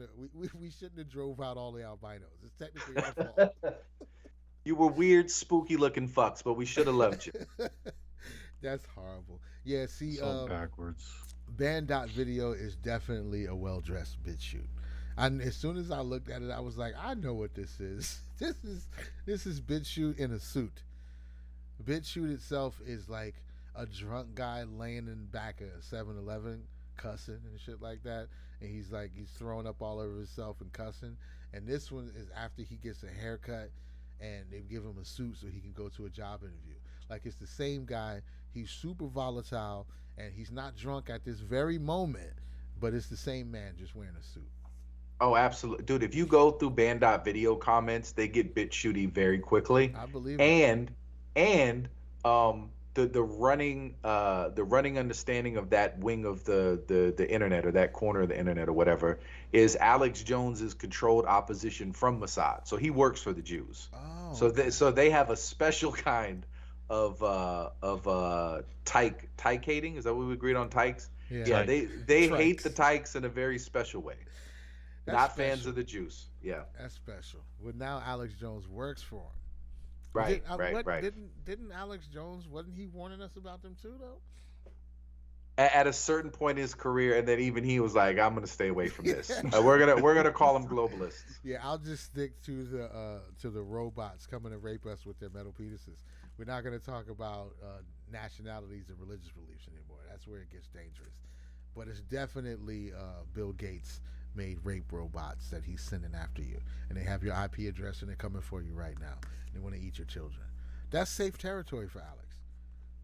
have drove out all the albinos. It's technically our fault. You were weird, spooky looking fucks, but we should have loved you. That's horrible. Yeah, see, so backwards. Band.video is definitely a well-dressed bitch shoot. And as soon as I looked at it, I was like, I know what this is. This is bitch shoot in a suit. BitChute itself is like a drunk guy laying in the back of 7-Eleven cussing and shit like that, and he's throwing up all over himself and cussing. And this one is after he gets a haircut and they give him a suit so he can go to a job interview. Like, it's the same guy. He's super volatile and he's not drunk at this very moment, but it's the same man just wearing a suit. Oh, absolutely. Dude, if you go through Band.video comments, they get BitChutey very quickly. I believe it. And the running understanding of that wing of the internet, or that corner of the internet or whatever, is Alex Jones's controlled opposition from Mossad. So he works for the Jews. Oh, so they have a special kind of tyke-hating. Is that what we agreed on, tykes? Yeah, they hate the tykes in a very special way. That's not special. fans of the Jews. Yeah. That's special. Well, now Alex Jones works for him. Right. Didn't Alex Jones, wasn't he warning us about them too, though? At a certain point in his career, and then even he was like, "I'm gonna stay away from this. We're gonna call them globalists." Yeah, I'll just stick to the robots coming to rape us with their metal penises. We're not gonna talk about nationalities and religious beliefs anymore. That's where it gets dangerous. but it's definitely Bill Gates made rape robots that he's sending after you, and they have your IP address and they're coming for you right now. They want to eat your children. That's safe territory for Alex.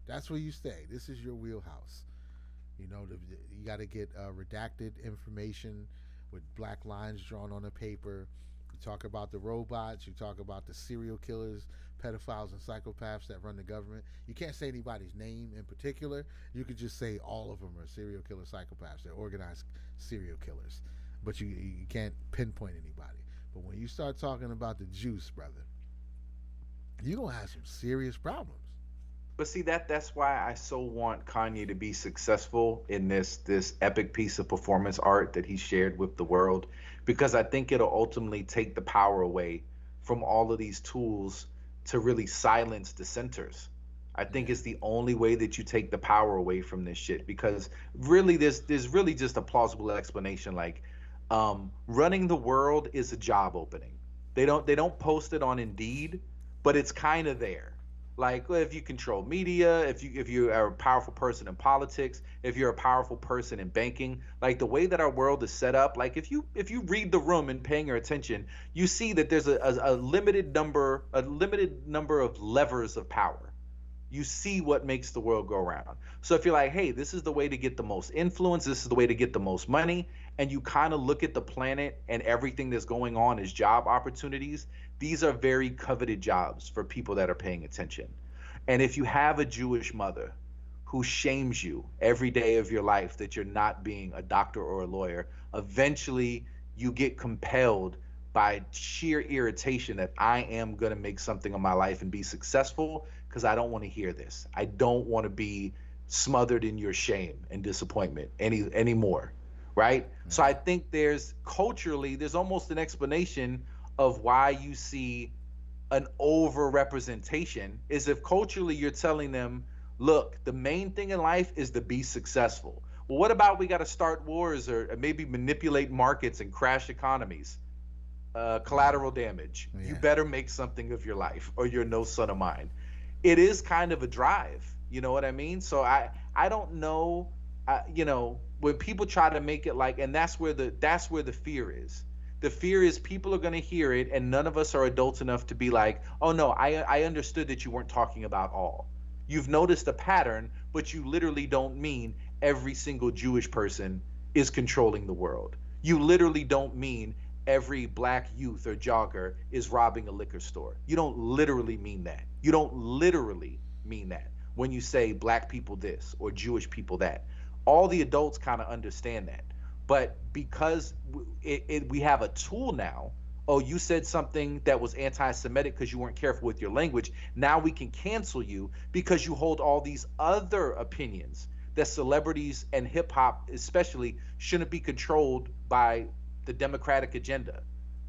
That's where you stay. This is your wheelhouse. You know, you got to get redacted information with black lines drawn on the paper. You talk about the robots. You talk about the serial killers, pedophiles, and psychopaths that run the government. You can't say anybody's name in particular. You could just say all of them are serial killer psychopaths. They're organized serial killers. But you can't pinpoint anybody. But when you start talking about the juice, brother, you're going to have some serious problems. But see, that's why I so want Kanye to be successful in this epic piece of performance art that he shared with the world, because I think it'll ultimately take the power away from all of these tools to really silence dissenters. I think it's the only way that you take the power away from this shit, because really there's really just a plausible explanation. Like, running the world is a job opening. They don't post it on Indeed, but it's kind of there. Like, if you control media, if you are a powerful person in politics, if you're a powerful person in banking, like the way that our world is set up, like if you read the room and paying your attention, you see that there's a limited number of levers of power. You see what makes the world go around. So if you're like, hey, this is the way to get the most influence, this is the way to get the most money, and you kind of look at the planet and everything that's going on as job opportunities, these are very coveted jobs for people that are paying attention. And if you have a Jewish mother who shames you every day of your life that you're not being a doctor or a lawyer, eventually you get compelled by sheer irritation that I am going to make something of my life and be successful, because I don't want to hear this. I don't want to be smothered in your shame and disappointment anymore, right? So I think there's almost an explanation of why you see an over-representation, is if culturally you're telling them, look, the main thing in life is to be successful. Well, what about we got to start wars or maybe manipulate markets and crash economies? Collateral damage. Yeah. You better make something of your life or you're no son of mine. It is kind of a drive, you know what I mean? So I don't know, when people try to make it like, and that's where the fear is. The fear is people are going to hear it, and none of us are adults enough to be like, oh no, I understood that you weren't talking about all. You've noticed a pattern, but you literally don't mean every single Jewish person is controlling the world. You literally don't mean every black youth or jogger is robbing a liquor store. You don't literally mean that. You don't literally mean that when you say black people this or Jewish people that. All the adults kind of understand that. But because we have a tool now, oh, you said something that was anti-Semitic because you weren't careful with your language, now we can cancel you because you hold all these other opinions that celebrities and hip-hop especially shouldn't be controlled by the democratic agenda.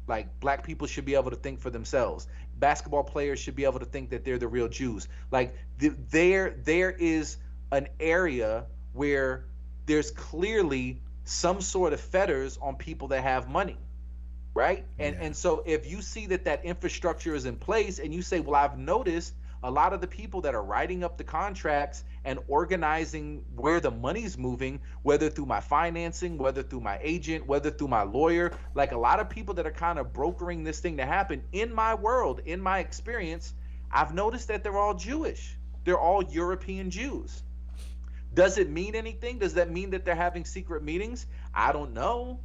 Like, black people should be able to think for themselves. Basketball players should be able to think that they're the real Jews. Like, there is an area where there's clearly some sort of fetters on people that have money, right? And so if you see that infrastructure is in place and you say, well, I've noticed a lot of the people that are writing up the contracts and organizing where the money's moving, whether through my financing, whether through my agent, whether through my lawyer, like a lot of people that are kind of brokering this thing to happen in my world, in my experience, I've noticed that they're all Jewish. They're all European Jews. Does it mean anything? Does that mean that they're having secret meetings? I don't know,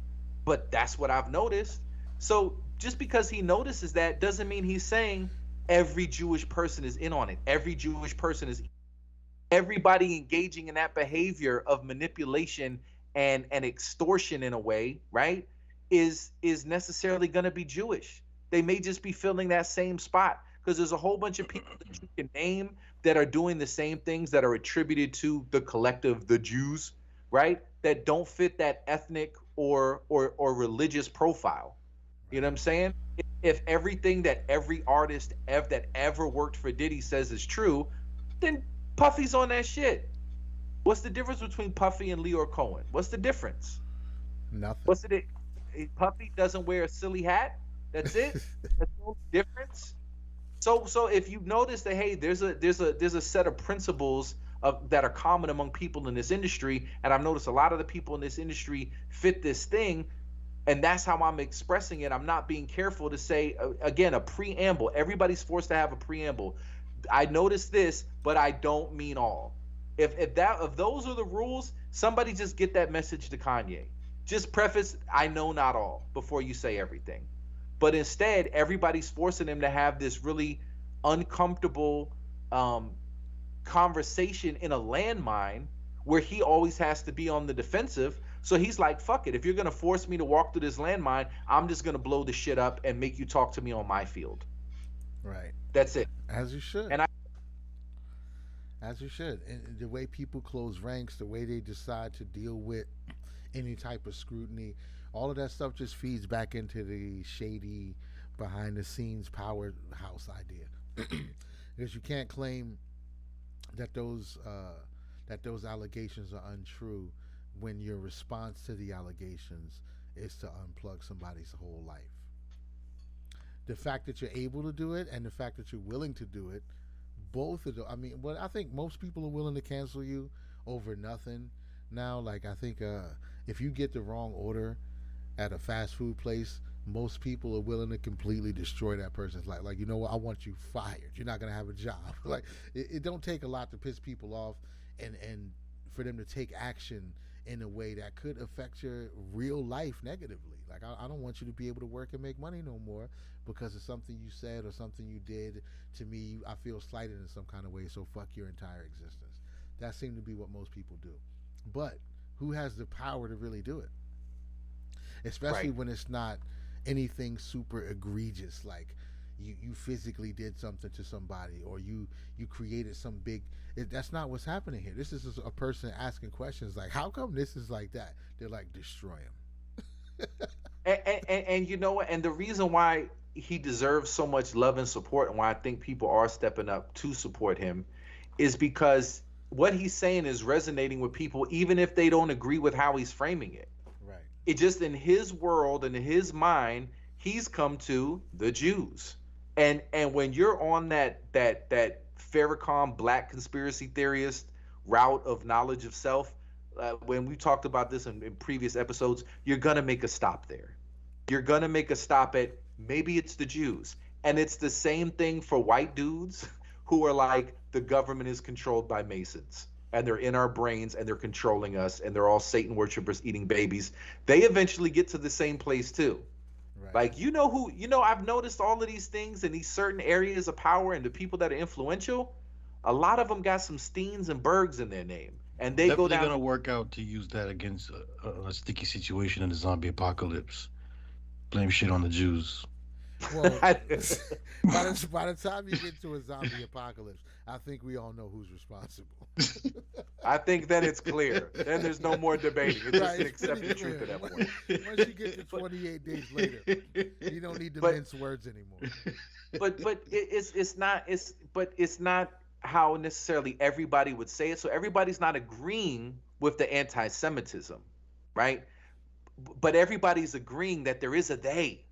but that's what I've noticed. So just because he notices that doesn't mean he's saying every Jewish person is in on it. Every Jewish person is, everybody engaging in that behavior of manipulation and extortion in a way, right, is necessarily going to be Jewish. They may just be filling that same spot, because there's a whole bunch of people that you can name that are doing the same things that are attributed to the collective, the Jews, right, that don't fit that ethnic or religious profile. You know what I'm saying? If everything that every artist that ever worked for Diddy says is true, then Puffy's on that shit. What's the difference between Puffy and Leor Cohen? What's the difference? Nothing. What's it? Puffy doesn't wear a silly hat. That's it. That's no difference. So if you notice that, hey, there's a set of principles that are common among people in this industry. And I've noticed a lot of the people in this industry fit this thing. And that's how I'm expressing it. I'm not being careful to say, again, a preamble. Everybody's forced to have a preamble. I noticed this, but I don't mean all. If those are the rules, somebody just get that message to Kanye. Just preface, I know not all, before you say everything. But instead, everybody's forcing him to have this really uncomfortable conversation in a landmine where he always has to be on the defensive. So he's like, fuck it. If you're going to force me to walk through this landmine, I'm just going to blow the shit up and make you talk to me on my field. Right. That's it. As you should. And as you should. And the way people close ranks, the way they decide to deal with any type of scrutiny, all of that stuff just feeds back into the shady, behind the scenes powerhouse idea. Because you can't claim that those allegations are untrue when your response to the allegations is to unplug somebody's whole life. The fact that you're able to do it and the fact that you're willing to do it, both of them. I mean, I think most people are willing to cancel you over nothing now. Like, I think if you get the wrong order at a fast food place, most people are willing to completely destroy that person's life. Like, you know what? I want you fired. You're not going to have a job. Like, it don't take a lot to piss people off and for them to take action in a way that could affect your real life negatively. Like, I don't want you to be able to work and make money no more because of something you said or something you did to me. I feel slighted in some kind of way, so fuck your entire existence. That seemed to be what most people do. But who has the power to really do it? Especially when it's not anything super egregious, like you physically did something to somebody or you created some big. That's not what's happening here. This is a person asking questions like, how come this is like that? They're like, destroy him. and you know what? And the reason why he deserves so much love and support, and why I think people are stepping up to support him, is because what he's saying is resonating with people, even if they don't agree with how he's framing it. Right. It just, in his world and in his mind, he's come to the Jews. And when you're on that Farrakhan black conspiracy theorist route of knowledge of self, when we talked about this in previous episodes, you're gonna make a stop there. You're gonna make a stop at maybe it's the Jews. And it's the same thing for white dudes who are like, the government is controlled by Masons and they're in our brains and they're controlling us and they're all Satan worshipers eating babies. They eventually get to the same place too. Right. Like, I've noticed all of these things in these certain areas of power, and the people that are influential, a lot of them got some Steens and Bergs in their name. And they Definitely go down. Going to work out to use that against a sticky situation in the zombie apocalypse. Blame shit on the Jews. Well, by the time you get to a zombie apocalypse, I think we all know who's responsible. I think then it's clear. Then there's no more debating. It's just an accepted truth at that point. Once you get to 28 days later, you don't need to mince words anymore. But it's not how necessarily everybody would say it. So everybody's not agreeing with the anti-Semitism, right? But everybody's agreeing that there is a they.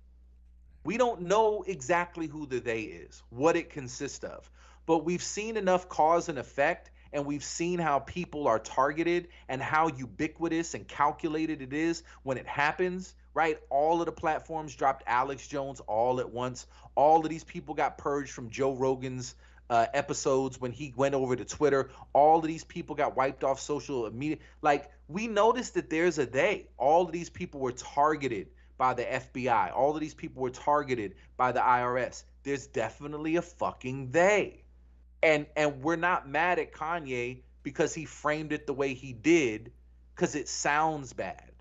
We don't know exactly who the they is, what it consists of, but we've seen enough cause and effect, and we've seen how people are targeted and how ubiquitous and calculated it is when it happens, right? All of the platforms dropped Alex Jones all at once. All of these people got purged from Joe Rogan's episodes when he went over to Twitter. All of these people got wiped off social media. Like, we noticed that there's a they. All of these people were targeted by the FBI. All of these people were targeted by the IRS. There's definitely a fucking they. And we're not mad at Kanye because he framed it the way he did, because it sounds bad.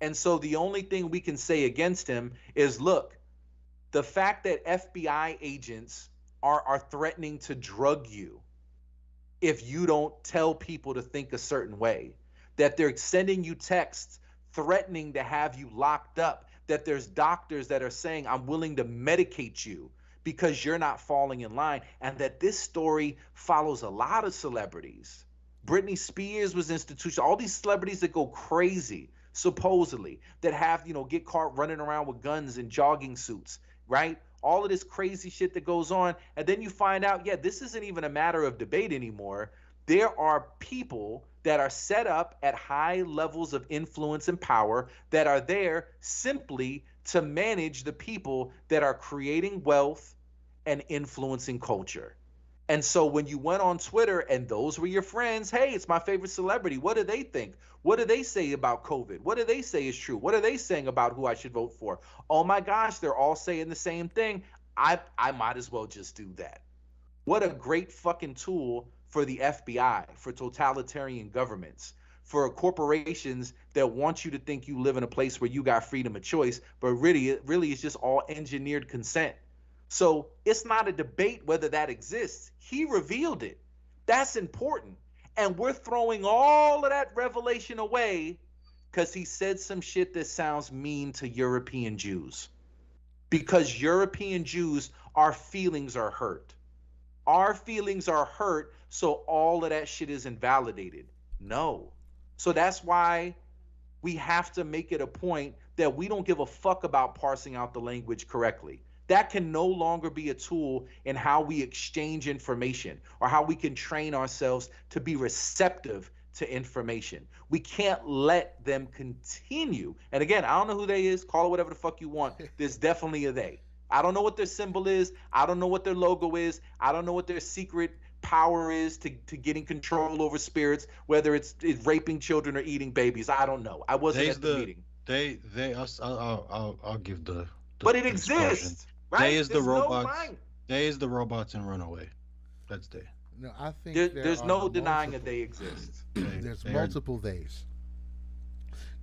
And so the only thing we can say against him is, look, the fact that FBI agents are threatening to drug you if you don't tell people to think a certain way, that they're sending you texts threatening to have you locked up, that there's doctors that are saying, I'm willing to medicate you because you're not falling in line, and that this story follows a lot of celebrities. Britney Spears was institutional. All these celebrities that go crazy, supposedly, that have, get caught running around with guns and jogging suits, right? All of this crazy shit that goes on. And then you find out, this isn't even a matter of debate anymore. there are people that are set up at high levels of influence and power that are there simply to manage the people that are creating wealth and influencing culture. And so when you went on Twitter and those were your friends, hey, it's my favorite celebrity. What do they think? What do they say about COVID? What do they say is true? What are they saying about who I should vote for? Oh my gosh, they're all saying the same thing. I might as well just do that. What a great fucking tool for the FBI, for totalitarian governments, for corporations that want you to think you live in a place where you got freedom of choice, but really it's just all engineered consent. So it's not a debate whether that exists. He revealed it. That's important. And we're throwing all of that revelation away because he said some shit that sounds mean to European Jews. Because European Jews, our feelings are hurt. Our feelings are hurt, so all of that shit is invalidated. No. So that's why we have to make it a point that we don't give a fuck about parsing out the language correctly. That can no longer be a tool in how we exchange information or how we can train ourselves to be receptive to information. We can't let them continue. And again, I don't know who they is. Call it whatever the fuck you want. There's definitely a they. I don't know what their symbol is. I don't know what their logo is. I don't know what their secret power is to getting control over spirits, whether it's raping children or eating babies. I don't know. I wasn't at the meeting. I'll give the but it exists. Right? They is the robots. They is the robots in Runaway. That's they. No, I think there's no denying that they exist. There's multiple theys.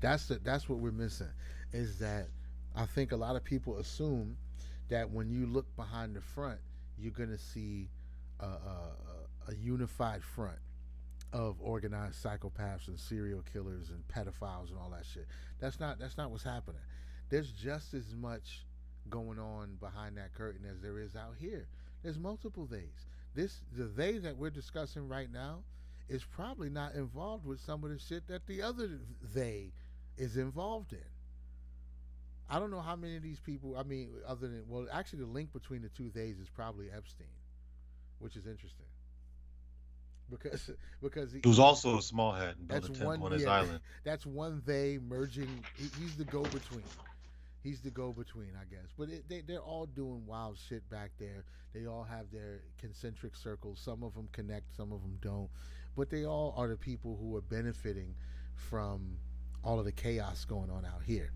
That's what we're missing. Is that I think a lot of people assume that when you look behind the front, you're gonna see a unified front of organized psychopaths and serial killers and pedophiles and all that shit. That's not what's happening. There's just as much going on behind that curtain as there is out here. There's multiple theys. The they that we're discussing right now is probably not involved with some of the shit that the other they is involved in. I don't know how many of these people, other than, well, actually the link between the two theys is probably Epstein, which is interesting. Because he was also a small hat and built a temple on his island. That's one they merging. He's the go-between. He's the go-between, I guess. But they're all doing wild shit back there. They all have their concentric circles. Some of them connect, some of them don't. But they all are the people who are benefiting from all of the chaos going on out here.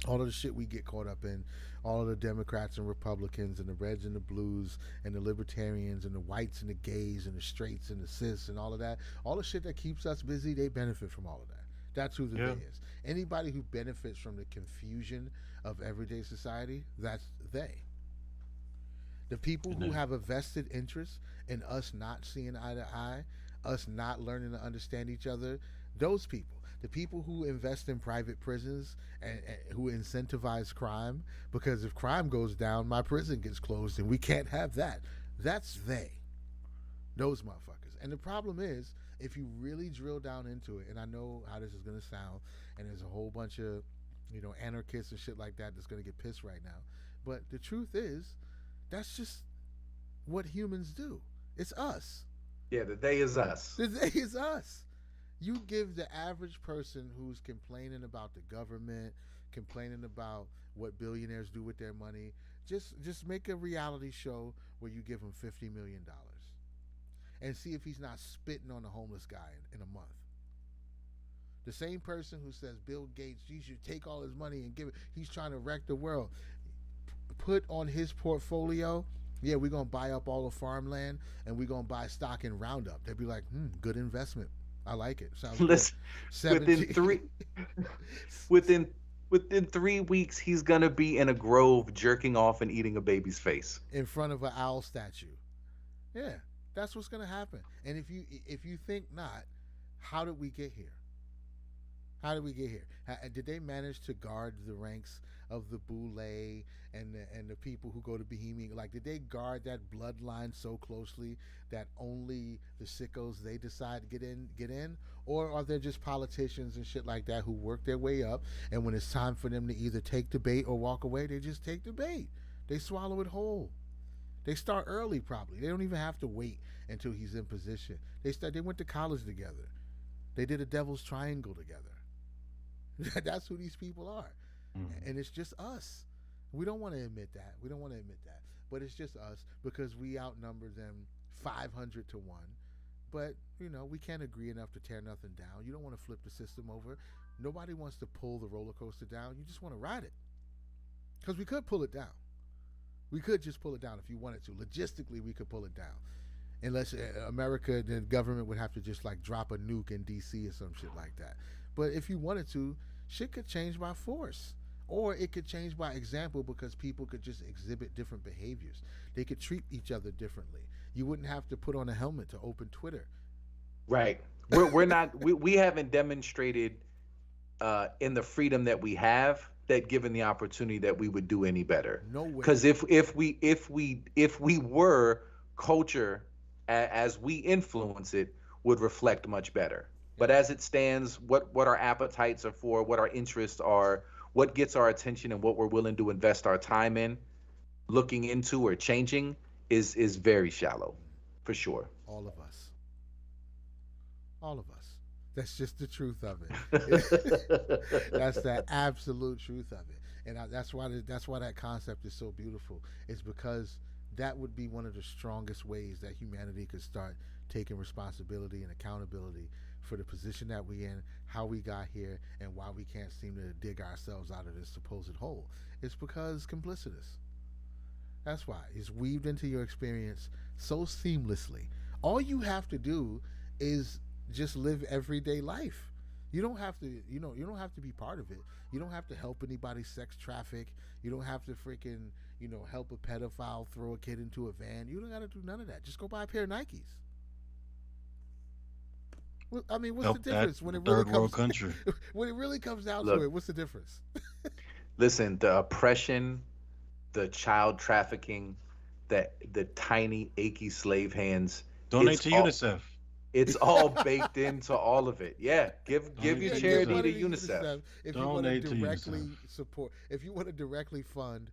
All of the shit we get caught up in, all of the Democrats and Republicans and the Reds and the Blues and the Libertarians and the whites and the gays and the straights and the cis and all of that, all the shit that keeps us busy, they benefit from all of that. That's who the they is. Anybody who benefits from the confusion of everyday society, that's they. The people who have a vested interest in us not seeing eye to eye, us not learning to understand each other, those people. The people who invest in private prisons and who incentivize crime, because if crime goes down, my prison gets closed and we can't have that. That's they. Those motherfuckers. And the problem is, if you really drill down into it, and I know how this is going to sound, and there's a whole bunch of, anarchists and shit like that that's going to get pissed right now. But the truth is, that's just what humans do. It's us. Yeah, the they is us. The they is us. You give the average person who's complaining about the government, complaining about what billionaires do with their money, just make a reality show where you give him $50 million and see if he's not spitting on a homeless guy in a month. The same person who says Bill Gates, you should take all his money and give it, he's trying to wreck the world. Put on his portfolio, yeah, we're going to buy up all the farmland and we're going to buy stock in Roundup. They'd be like, good investment. I like it. Sounds Listen, within 3 weeks, he's gonna be in a grove jerking off and eating a baby's face in front of an owl statue. Yeah, that's what's gonna happen. And if you think not, how did we get here? How did we get here? Did they manage to guard the ranks of the Boule and the people who go to Bohemian? Like, did they guard that bloodline so closely that only the sickos they decide to get in? Or are there just politicians and shit like that who work their way up, and when it's time for them to either take the bait or walk away, they just take the bait. They swallow it whole. They start early probably. They don't even have to wait until he's in position. They went to college together. They did a devil's triangle together. That's who these people are. And it's just us. We don't want to admit that. But it's just us because we outnumber them 500 to 1. But, we can't agree enough to tear nothing down. You don't want to flip the system over. Nobody wants to pull the roller coaster down. You just want to ride it. Because we could pull it down. We could just pull it down if you wanted to. Logistically, we could pull it down. Unless America, the government would have to just like drop a nuke in D.C. or some shit like that. But if you wanted to, shit could change by force. Or it could change by example because people could just exhibit different behaviors. They could treat each other differently. You wouldn't have to put on a helmet to open Twitter. Right. We're not. We haven't demonstrated in the freedom that we have that given the opportunity that we would do any better. No way. Because if we were, culture as we influence it would reflect much better. But as it stands, what our appetites are for, what our interests are, what gets our attention, and what we're willing to invest our time in, looking into or changing is very shallow, for sure. All of us. That's just the truth of it. That's the absolute truth of it, and that's why that concept is so beautiful. It's because that would be one of the strongest ways that humanity could start taking responsibility and accountability for the position that we're in, how we got here, and why we can't seem to dig ourselves out of this supposed hole. It's because complicitous. That's why. It's weaved into your experience so seamlessly. All you have to do is just live everyday life. You don't have to, you don't have to be part of it. You don't have to help anybody sex traffic. You don't have to freaking, help a pedophile throw a kid into a van. You don't got to do none of that. Just go buy a pair of Nikes. I mean, what's the difference when it really comes? World country. When it really comes down to it, what's the difference? Listen, the oppression, the child trafficking, the tiny achy slave hands. Donate to UNICEF. It's all baked into all of it. Yeah, give your charity to UNICEF. If you want to directly support, if you want to directly fund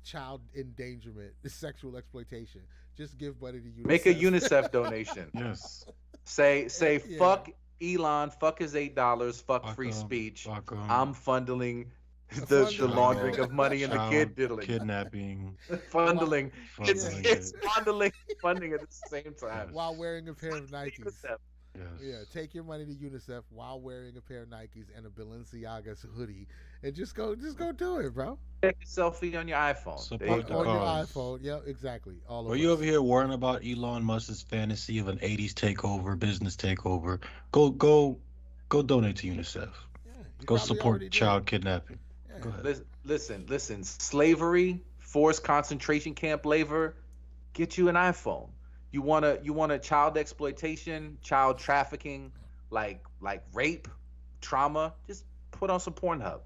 child endangerment, sexual exploitation, just give money to UNICEF. Make a UNICEF donation. Yes. Say fuck Elon, fuck his $8, fuck free speech. I'm funding the laundering of money and the kid diddling. Kidnapping. Funding. It's funding at the same time. While wearing a pair of Nikes. Yes. Yeah, take your money to UNICEF while wearing a pair of Nikes and a Balenciaga hoodie, and just go do it, bro. Take a selfie on your iPhone. Support the on your cause. iPhone. Yeah, exactly. All of Are us. you over here worrying about Elon Musk's fantasy of an '80s takeover, business takeover? Go donate to UNICEF. Yeah, go support child kidnapping. Yeah. Go ahead. Listen. Slavery, forced concentration camp labor, get you an iPhone. You want a child exploitation, child trafficking, like rape, trauma, just put on some Pornhub.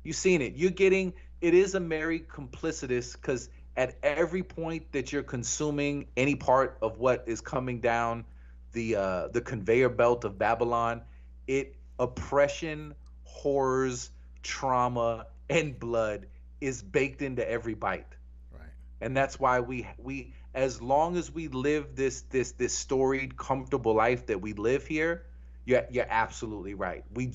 You've seen it. It is a merry complicitous, because at every point that you're consuming any part of what is coming down the conveyor belt of Babylon, oppression, horrors, trauma, and blood is baked into every bite. Right. And that's why we as long as we live this storied, comfortable life that we live here, you're absolutely right. We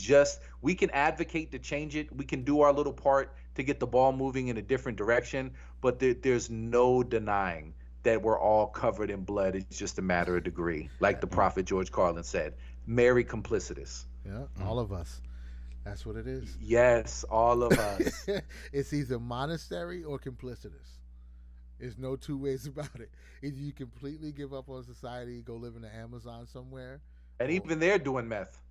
can advocate to change it. We can do our little part to get the ball moving in a different direction, but there's no denying that we're all covered in blood. It's just a matter of degree. Like the prophet George Carlin said, merry complicitous. Yeah, all of us. That's what it is. Yes, all of us. It's either monastery or complicitous. There's no two ways about it. Either you completely give up on society, go live in the Amazon somewhere. And even they're doing meth.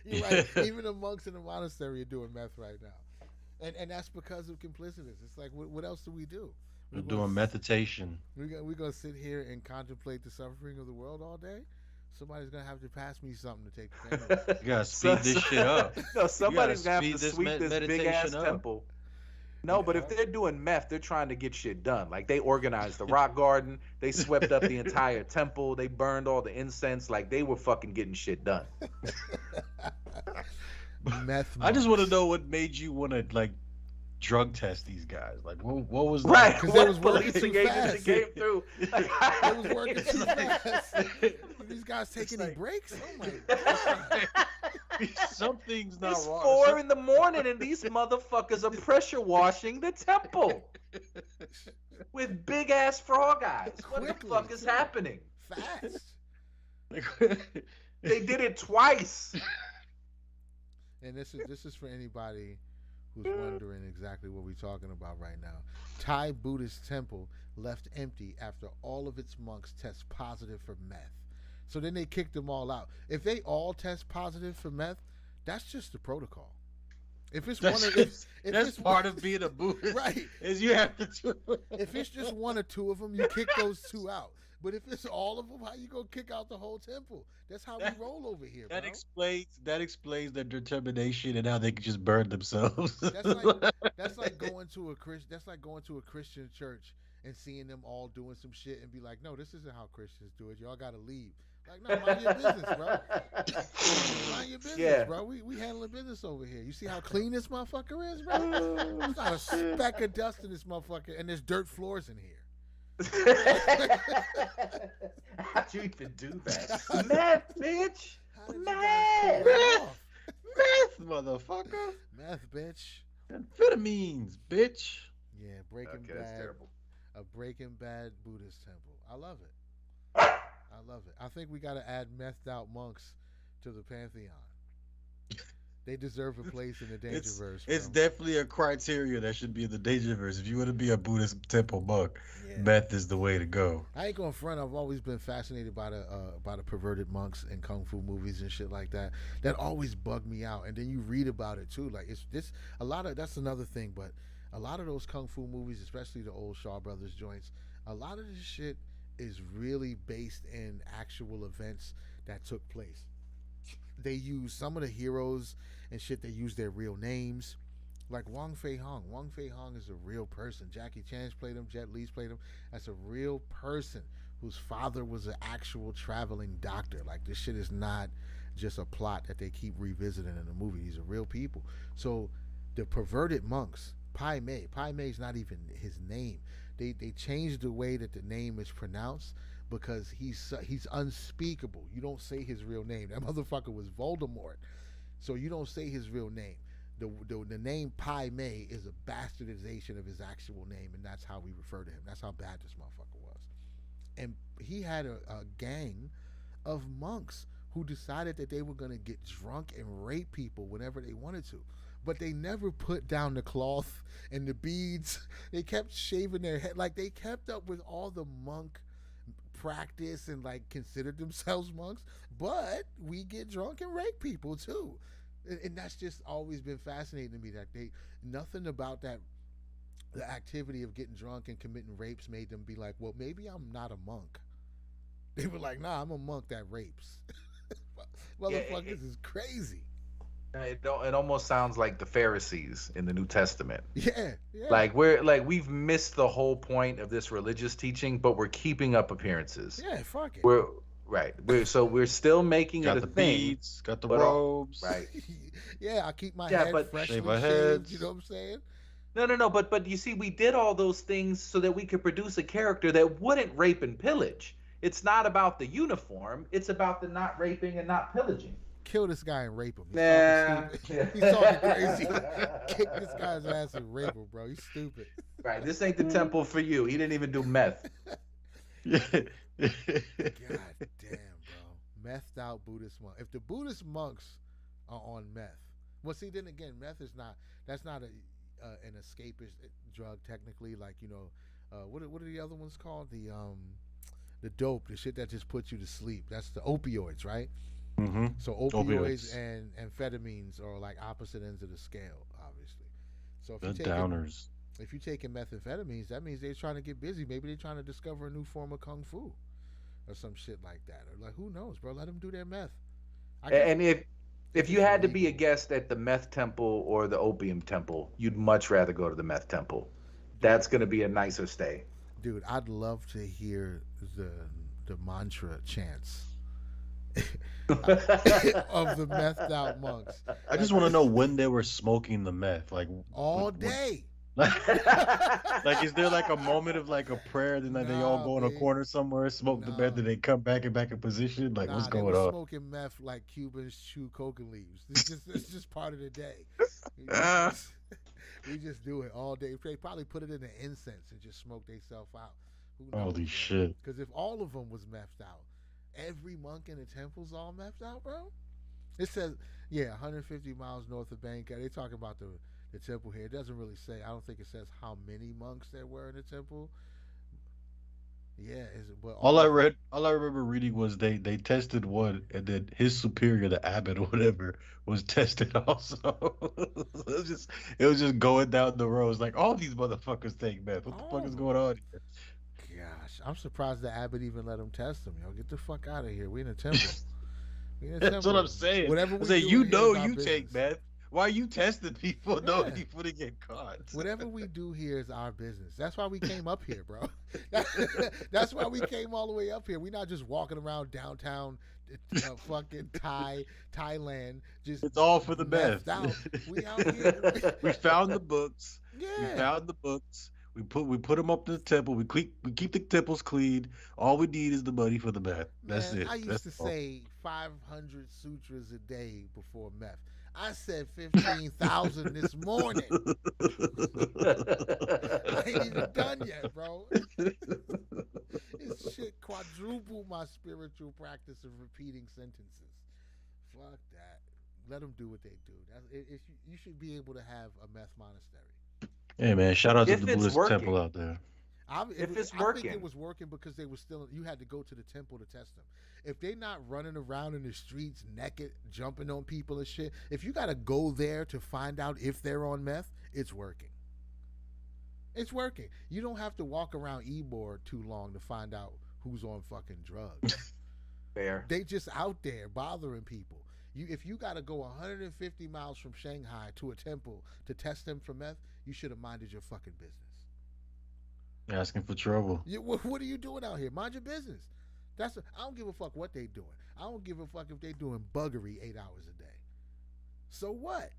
You're right. Even the monks in the monastery are doing meth right now. And that's because of complicitous. It's like, what else do we do? We're doing meditation. We're going to sit here and contemplate the suffering of the world all day? Somebody's going to have to pass me something to take the pain away. You got to speed this shit up. No, somebody's going to have to sweep this big-ass temple. No, but if they're doing meth, they're trying to get shit done. Like, they organized the rock garden. They swept up the entire temple. They burned all the incense. Like, they were fucking getting shit done. Meth. I just want to know what made you want to, like, drug test these guys? Like, what was that? Right, Because they what was working policing too agency fast. came through? They was working too fast. These guys taking any breaks? Oh my god! Something's not It's wrong. 4 in the morning, and these motherfuckers are pressure washing the temple with big ass frog eyes. What the Quickly, fuck is too. happening? Fast. They did it twice. And this is for anybody who's wondering exactly what we're talking about right now. Thai Buddhist temple left empty after all of its monks test positive for meth. So then they kicked them all out. If they all test positive for meth, that's just the protocol. If it's That's, one of if that's it's part one, of being a Buddhist. right. Is you have to do If it's just one or two of them, you kick those two out. But if it's all of them, how you gonna kick out the whole temple? That's how we roll over here, that bro. explains their determination and how they can just burn themselves. That's like going to a Christian church and seeing them all doing some shit and be like, no, this isn't how Christians do it. Y'all gotta leave. Like, no, mind your business, bro. Mind your business, bro. We handling business over here. You see how clean this motherfucker is, bro? There's not a speck of dust in this motherfucker, and there's dirt floors in here. How'd you even do that? Meth, bitch. How did you guys Meth. pull that off? Meth, motherfucker. Meth, bitch. Amphetamines, bitch. Yeah, Breaking Okay, that's Bad. terrible. A Breaking Bad Buddhist temple. I love it. I love it. I think we got to add methed out monks to the pantheon. They deserve a place in the Dangerverse. It's bro. definitely a criteria that should be in the Dangerverse. If you want to be a Buddhist temple monk, Yeah. meth is the way to go. I ain't going front. I've always been fascinated by the perverted monks in kung fu movies and shit like that. That always bugged me out. And then you read about it too. Like it's this a lot of that's another thing. But a lot of those kung fu movies, especially the old Shaw Brothers joints, a lot of this shit is really based in actual events that took place. They use some of the heroes and shit. They use their real names, like Wong Fei Hong. Wong Fei Hong is a real person. Jackie Chan's played him. Jet Li's played him. That's a real person whose father was an actual traveling doctor. Like this shit is not just a plot that they keep revisiting in the movie. These are real people. So the perverted monks, Pai Mei. Pai Mei's not even his name. They changed the way that the name is pronounced because he's unspeakable. You don't say his real name. That motherfucker was Voldemort. So you don't say his real name. The name Pai Mei is a bastardization of his actual name, and that's how we refer to him. That's how bad this motherfucker was. And he had a gang of monks who decided that they were going to get drunk and rape people whenever they wanted to. But they never put down the cloth and the beads. They kept shaving their head. Like they kept up with all the monk practice and like considered themselves monks. But we get drunk and rape people too. And that's just always been fascinating to me that nothing about that, the activity of getting drunk and committing rapes made them be like, well, maybe I'm not a monk. They were like, nah, I'm a monk that rapes. Motherfuckers is crazy. It almost sounds like the Pharisees in the New Testament. Yeah. Like we've missed the whole point of this religious teaching, but we're keeping up appearances. Yeah, fuck it. We're still making Got it a the thing. beads, got the but robes. Right. Yeah, I keep my head freshly shave our shaved. heads. You know what I'm saying? No. But you see, we did all those things so that we could produce a character that wouldn't rape and pillage. It's not about the uniform. It's about the not raping and not pillaging. Kill this guy and rape him. He's Nah. talking crazy. Kick this guy's ass and rape him, bro. He's stupid. Right. This ain't the temple for you. He didn't even do meth. God damn, bro. Methed out Buddhist monk. If the Buddhist monks are on meth, well, see, then again, meth is not. That's not an escapist drug technically. Like what are the other ones called? The dope, the shit that just puts you to sleep. That's the opioids, right? Mm-hmm. So opioids and amphetamines are like opposite ends of the scale, obviously. So if downers. If you're taking methamphetamines, that means they're trying to get busy. Maybe they're trying to discover a new form of kung fu, or some shit like that. Or like, who knows, bro? Let them do their meth. And if you had to be a guest at the meth temple or the opium temple, you'd much rather go to the meth temple. That's going to be a nicer stay. Dude, I'd love to hear the mantra chants of the methed out monks. I just want to know when they were smoking the meth, like all day. Like, is there like a moment of like a prayer, then like, they all Nah, go in a babe. corner somewhere, smoke the meth, Nah. then they come back in position? Like, what's Nah, they going was on? smoking meth like Cubans chew coca leaves. It's just part of the day. Ah. We just do it all day. They probably put it in the incense and just smoke themselves out. Who knows? Holy shit. Because if all of them was methed out, every monk in the temple's all methed out, bro. It says, 150 miles north of Bangkok. They talking about the temple here. It doesn't really say. I don't think it says how many monks there were in the temple. Yeah, but All I remember reading was they tested one, and then his superior, the abbot or whatever, was tested also. It was just going down the road. It's like, all these motherfuckers take meth. What the fuck is going on here? Gosh, I'm surprised the abbot even let him test him. Yo, get the fuck out of here. We in a temple. That's what I'm saying. Whatever I we say, do you here know is our you take business. meth. Why are you testing people knowing people to get caught? Whatever we do here is our business. That's why we came up here, bro. That's why we came all the way up here. We're not just walking around downtown fucking Thailand. It's all for the meth. Out. We out here. We found the books. Yeah. We found the books. We put them up in the temple. We keep the temples clean. All we need is the money for the meth. That's it. I used That's to all. say 500 sutras a day before meth. I said 15,000 this morning. I ain't even done yet, bro. This shit quadrupled my spiritual practice of repeating sentences. Fuck that. Let them do what they do. You should be able to have a meth monastery. Hey man, shout out to If the it's Buddhist working. temple out there. If it's I think working. it was working because they were still. You had to go to the temple to test them. If they're not running around in the streets naked, jumping on people and shit, if you got to go there to find out if they're on meth, it's working. It's working. You don't have to walk around Ybor too long to find out who's on fucking drugs. Fair. They just out there bothering people. If you got to go 150 miles from Shanghai to a temple to test them for meth, you should have minded your fucking business. Asking for trouble. What are you doing out here? Mind your business. I don't give a fuck what they doing. I don't give a fuck if they doing buggery 8 hours a day. So what?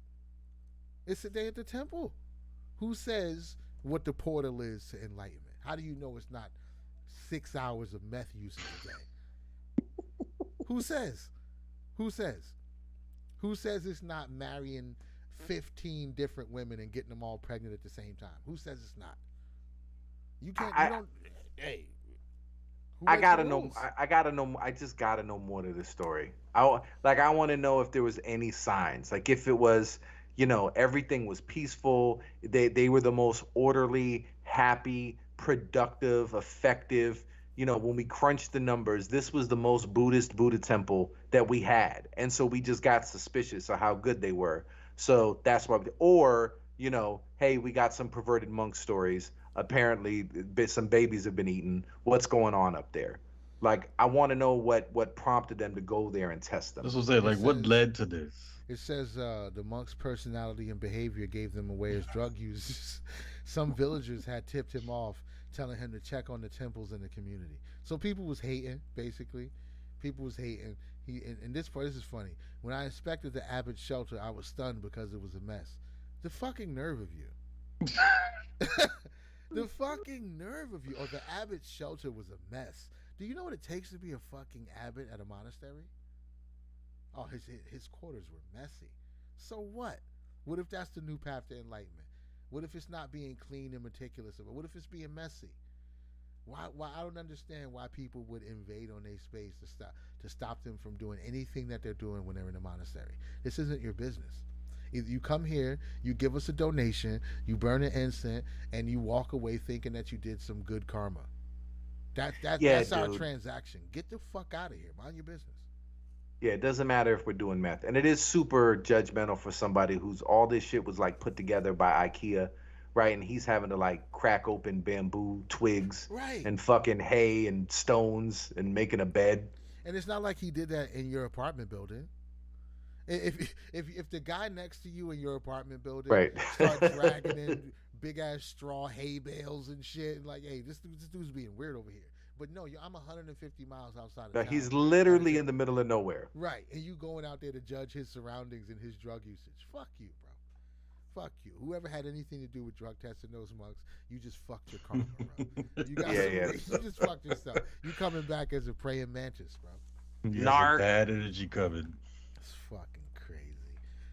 It's a day at the temple. Who says what the portal is to enlightenment? How do you know it's not 6 hours of meth usage a day? Who says? Who says? Who says it's not marrying 15 different women and getting them all pregnant at the same time? Who says it's not? You can't. You don't. Hey. I gotta know. I gotta know. I just gotta know more to this story. I want to know if there was any signs. Like if it was, everything was peaceful. They were the most orderly, happy, productive, effective. When we crunched the numbers, this was the most Buddha temple that we had, and so we just got suspicious of how good they were. So that's why. Hey, we got some perverted monk stories. Apparently some babies have been eaten. What's going on up there? Like, I want to know what prompted them to go there and test them. This was it. Like, what led to this? It says the monk's personality and behavior gave them away as drug users. Some villagers had tipped him off, telling him to check on the temples in the community. So people was hating, basically. People was hating. And this is funny. When I inspected the Abbott's shelter, I was stunned because it was a mess. The fucking nerve of you. The fucking nerve of you. Oh, the Abbott's shelter was a mess. Do you know what it takes to be a fucking abbot at a monastery? Oh, his quarters were messy. So what? What if that's the new path to enlightenment? What if it's not being clean and meticulous? What if it's being messy? Why I don't understand why people would invade on their space to stop them from doing anything that they're doing when they're in a monastery. This isn't your business. You come here, you give us a donation, you burn an incense, and you walk away thinking that you did some good karma. That's our transaction. Get the fuck out of here. Mind your business. Yeah, it doesn't matter if we're doing meth. And it is super judgmental for somebody who's all this shit was like put together by IKEA, right? And he's having to like crack open bamboo twigs and fucking hay and stones and making a bed. And it's not like he did that in your apartment building. If the guy next to you in your apartment building starts dragging in big ass straw hay bales and shit, like, hey, this dude's being weird over here. But no, I'm 150 miles outside of town. He's literally in the middle of nowhere. Right, and you going out there to judge his surroundings and his drug usage. Fuck you, bro. Fuck you. Whoever had anything to do with drug testing those monks, you just fucked your karma, bro. You got Yeah. you just fucked yourself. You coming back as a praying mantis, bro. Yes, Narc. bad energy coming. It's fucking crazy.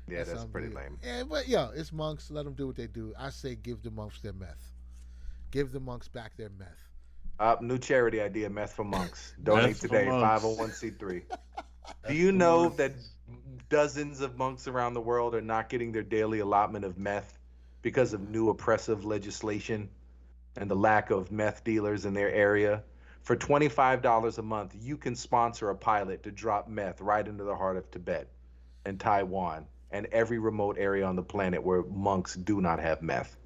Yeah, that's pretty unbelievable. lame. Yeah, but yo, it's monks. Let them do what they do. I say give the monks their meth. Give the monks back their meth. New charity idea, Meth for Monks. Donate Meth for today, monks. 501c3. Do you know that dozens of monks around the world are not getting their daily allotment of meth because of new oppressive legislation and the lack of meth dealers in their area? For $25 a month, you can sponsor a pilot to drop meth right into the heart of Tibet and Taiwan and every remote area on the planet where monks do not have meth.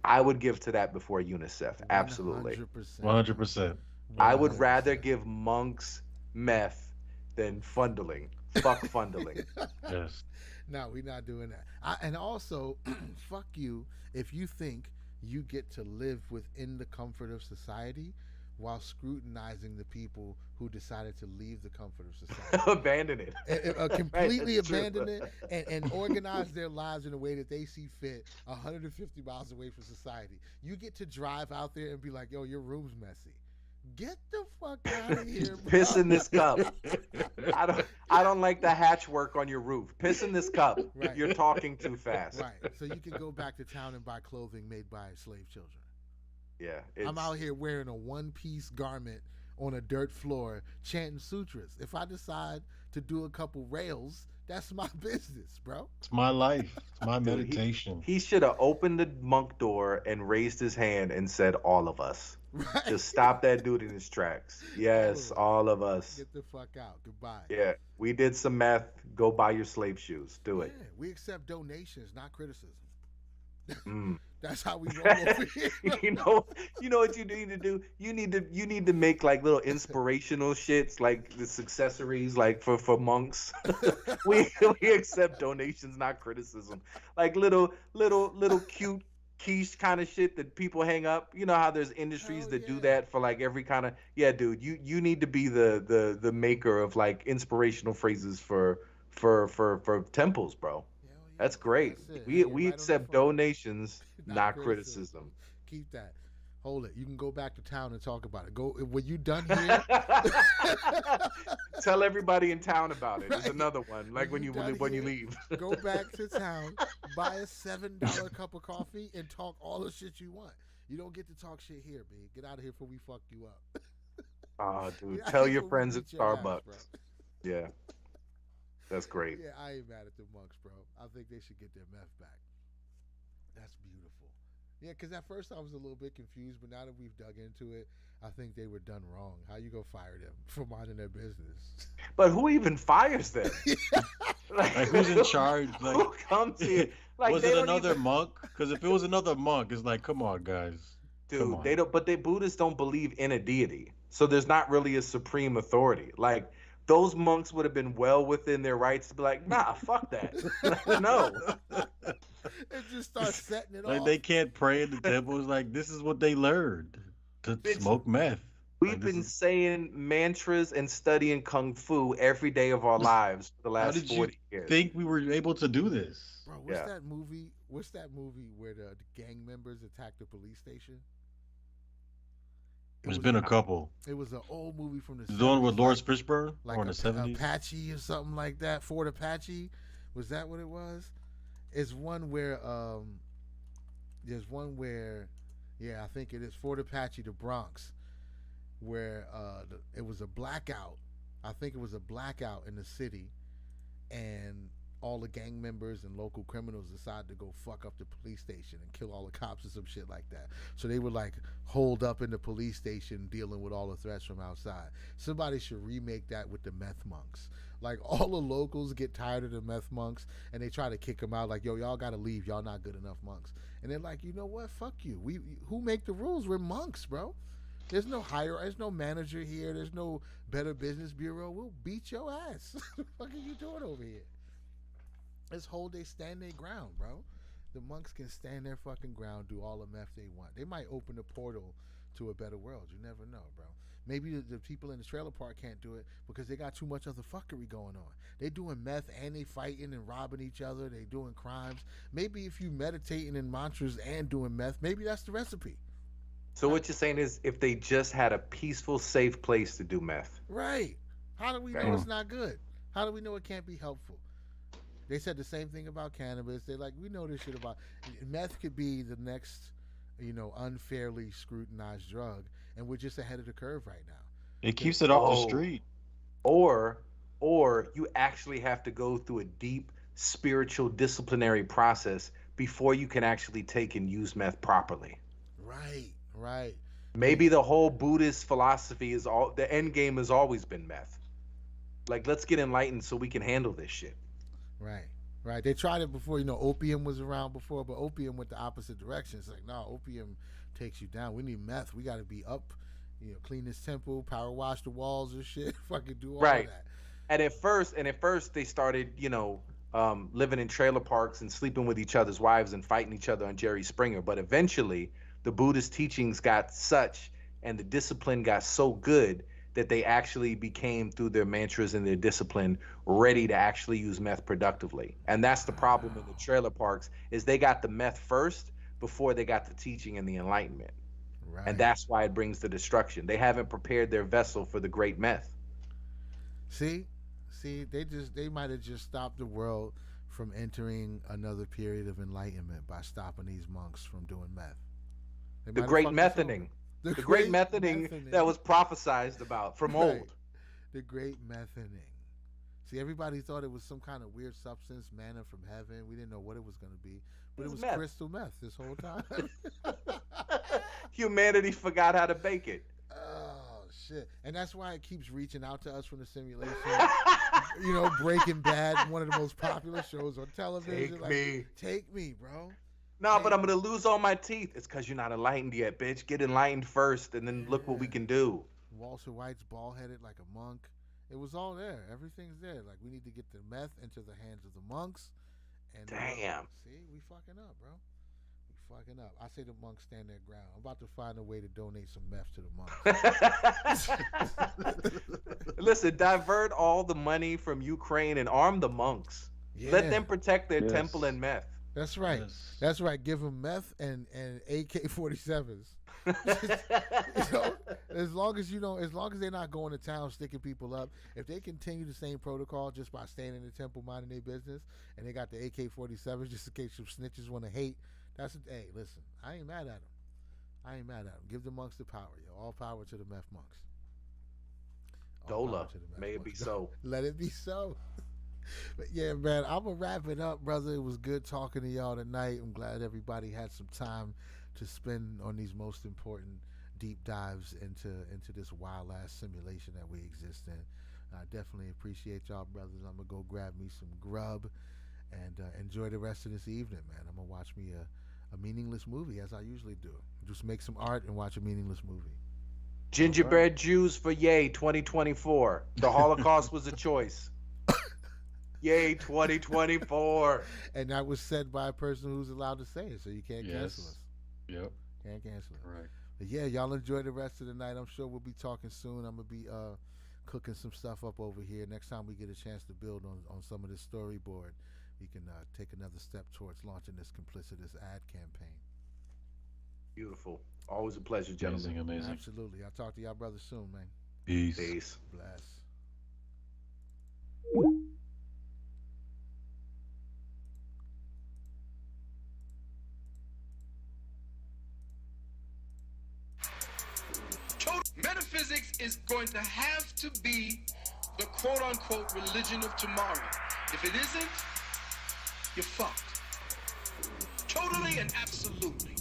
I would give to that before UNICEF. Absolutely. 100%. 100%. I would rather give monks meth than funneling. Fuck funneling. Yes. No, we're not doing that. And also, fuck you if you think you get to live within the comfort of society while scrutinizing the people who decided to leave the comfort of society. Abandon it. Completely Right, abandon true. it and organize their lives in a way that they see fit 150 miles away from society. You get to drive out there and be like, yo, your room's messy. Get the fuck out of here, bro. Piss in this cup. I don't like the hatch work on your roof. Piss in this cup. Right. You're talking too fast. Right. So you can go back to town and buy clothing made by slave children. Yeah. I'm out here wearing a one-piece garment on a dirt floor chanting sutras. If I decide to do a couple rails, that's my business, bro. It's my life. It's my meditation. He should have opened the monk door and raised his hand and said, all of us. Right. Just stop that dude in his tracks. Yes, all of us. Get the fuck out. Goodbye. Yeah, we did some meth. Go buy your slave shoes. Do it. Yeah, we accept donations, not criticism. Mm. That's how we roll over here. you know what you need to do? You need to make like little inspirational shits, like this accessories, like for monks. we accept donations, not criticism. Like little cute quiche kind of shit that people hang up. You know how there's industries that do that for like every kind of dude. You need to be the maker of like inspirational phrases for temples, bro. That's great. That's we right accept donations, not criticism. Keep that. Hold it. You can go back to town and talk about it. Go when you done here. Tell everybody in town about it. There's Right. another one. Like when you leave. Go back to town, buy a $7 cup of coffee, and talk all the shit you want. You don't get to talk shit here, B. Get out of here before we fuck you up. Oh, dude. Get out Tell here your before we friends at beat your ass, Starbucks. bro. Yeah. That's great. Yeah, I ain't mad at the monks, bro. I think they should get their meth back. That's beautiful. Yeah, because at first I was a little bit confused, but now that we've dug into it, I think they were done wrong. How you gonna fire them for minding their business? But who even fires them? Like who's in charge? Like who comes here? Like was they it don't another even- monk? Because if it was another monk, it's like, come on, guys. Come Dude, on. they don't. But Buddhists don't believe in a deity, so there's not really a supreme authority. Like those monks would have been well within their rights to be like, nah, fuck that. No. And just start setting it Like off. they can't pray in the temples. Like this is what they learned to Bitch, smoke meth. We've Like, this been is- saying mantras and studying kung fu every day of our lives for the How last did you 40 years. think we were able to do this? Bro, what's Yeah. that movie? What's that movie where the gang members attacked the police station? There's been a couple. It was an old movie from the The one with 70s, Lawrence Fishburne like or in the 70s? Apache or something like that. Fort Apache, was that what it was? It's one where there's one where, yeah, I think it is Fort Apache, the Bronx, where it was a blackout. I think it was a blackout in the city, and all the gang members and local criminals decided to go fuck up the police station and kill all the cops or some shit like that. So they were like holed up in the police station dealing with all the threats from outside. Somebody should remake that with the meth monks. Like all the locals get tired of the meth monks and they try to kick them out like, yo, y'all gotta leave. Y'all not good enough monks. And they're like, you know what? Fuck you. Who make the rules? We're monks, bro. There's no there's no manager here. There's no Better Business Bureau. We'll beat your ass. What the fuck are you doing over here? Let's stand their ground, bro. The monks can stand their fucking ground, do all the meth they want. They might open the portal to a better world. You never know, bro. Maybe the people in the trailer park can't do it because they got too much other fuckery going on. They doing meth and they fighting and robbing each other. They doing crimes. Maybe if you meditating in mantras and doing meth, maybe that's the recipe. So what you're saying is if they just had a peaceful, safe place to do meth. Right. How do we know it's not good? How do we know it can't be helpful? They said the same thing about cannabis. They're like, we know this shit about meth could be the next, unfairly scrutinized drug, and we're just ahead of the curve right now. It keeps it off the street. Or you actually have to go through a deep spiritual disciplinary process before you can actually take and use meth properly. Right. Maybe the whole Buddhist philosophy is the end game has always been meth. Like, let's get enlightened so we can handle this shit. Right. They tried it before, opium was around before, but opium went the opposite direction. It's like, no, opium takes you down. We need meth. We got to be up, clean this temple, power wash the walls and shit, fucking do all of that. And at first they started, living in trailer parks and sleeping with each other's wives and fighting each other on Jerry Springer. But eventually the Buddhist teachings got such and the discipline got so good that they actually became, through their mantras and their discipline, ready to actually use meth productively. And that's the problem in the trailer parks, is they got the meth first before they got the teaching and the enlightenment. Right. And that's why it brings the destruction. They haven't prepared their vessel for the great meth. See, they might have just stopped the world from entering another period of enlightenment by stopping these monks from doing meth. The great methaning. The great methaning that was prophesized about from old. The great methaning. See, everybody thought it was some kind of weird substance, manna from heaven. We didn't know what it was going to be. But it was meth. Crystal meth this whole time. Humanity forgot how to bake it. Oh, shit. And that's why it keeps reaching out to us from the simulation. Breaking Bad, one of the most popular shows on television. Take me, bro. No, but I'm going to lose all my teeth. It's because you're not enlightened yet, bitch. Get enlightened first, and then look what we can do. Walter White's bald-headed like a monk. It was all there. Everything's there. Like, we need to get the meth into the hands of the monks. And damn. See, we fucking up, bro. We fucking up. I say the monks stand their ground. I'm about to find a way to donate some meth to the monks. Listen, divert all the money from Ukraine and arm the monks. Yeah. Let them protect their temple and meth. That's right. Yes. That's right. Give them meth and AK-47s. As long as they're not going to town sticking people up, if they continue the same protocol just by staying in the temple minding their business, and they got the AK-47s just in case some snitches want to hate, hey, listen, I ain't mad at them. Give the monks the power, yo. All power to the meth monks. Dola, may it be so. Let it be so. But yeah, man, I'm going to wrap it up, brother. It was good talking to y'all tonight. I'm glad everybody had some time to spend on these most important deep dives into this wild-ass simulation that we exist in. I definitely appreciate y'all, brothers. I'm going to go grab me some grub and enjoy the rest of this evening, man. I'm going to watch me a meaningless movie, as I usually do. Just make some art and watch a meaningless movie. Gingerbread Jews for Yay 2024. The Holocaust was a choice. Yay 2024. And that was said by a person who's allowed to say it, so you can't cancel us. Yep. Can't cancel it. Right. But yeah, y'all enjoy the rest of the night. I'm sure we'll be talking soon. I'm going to be cooking some stuff up over here. Next time we get a chance to build on some of this storyboard, we can take another step towards launching this complicitous ad campaign. Beautiful. Always a pleasure, gentlemen. Amazing. Absolutely. I'll talk to y'all brothers soon, man. Peace. Bless. Metaphysics is going to have to be the quote-unquote religion of tomorrow. If it isn't, you're fucked. Totally and absolutely.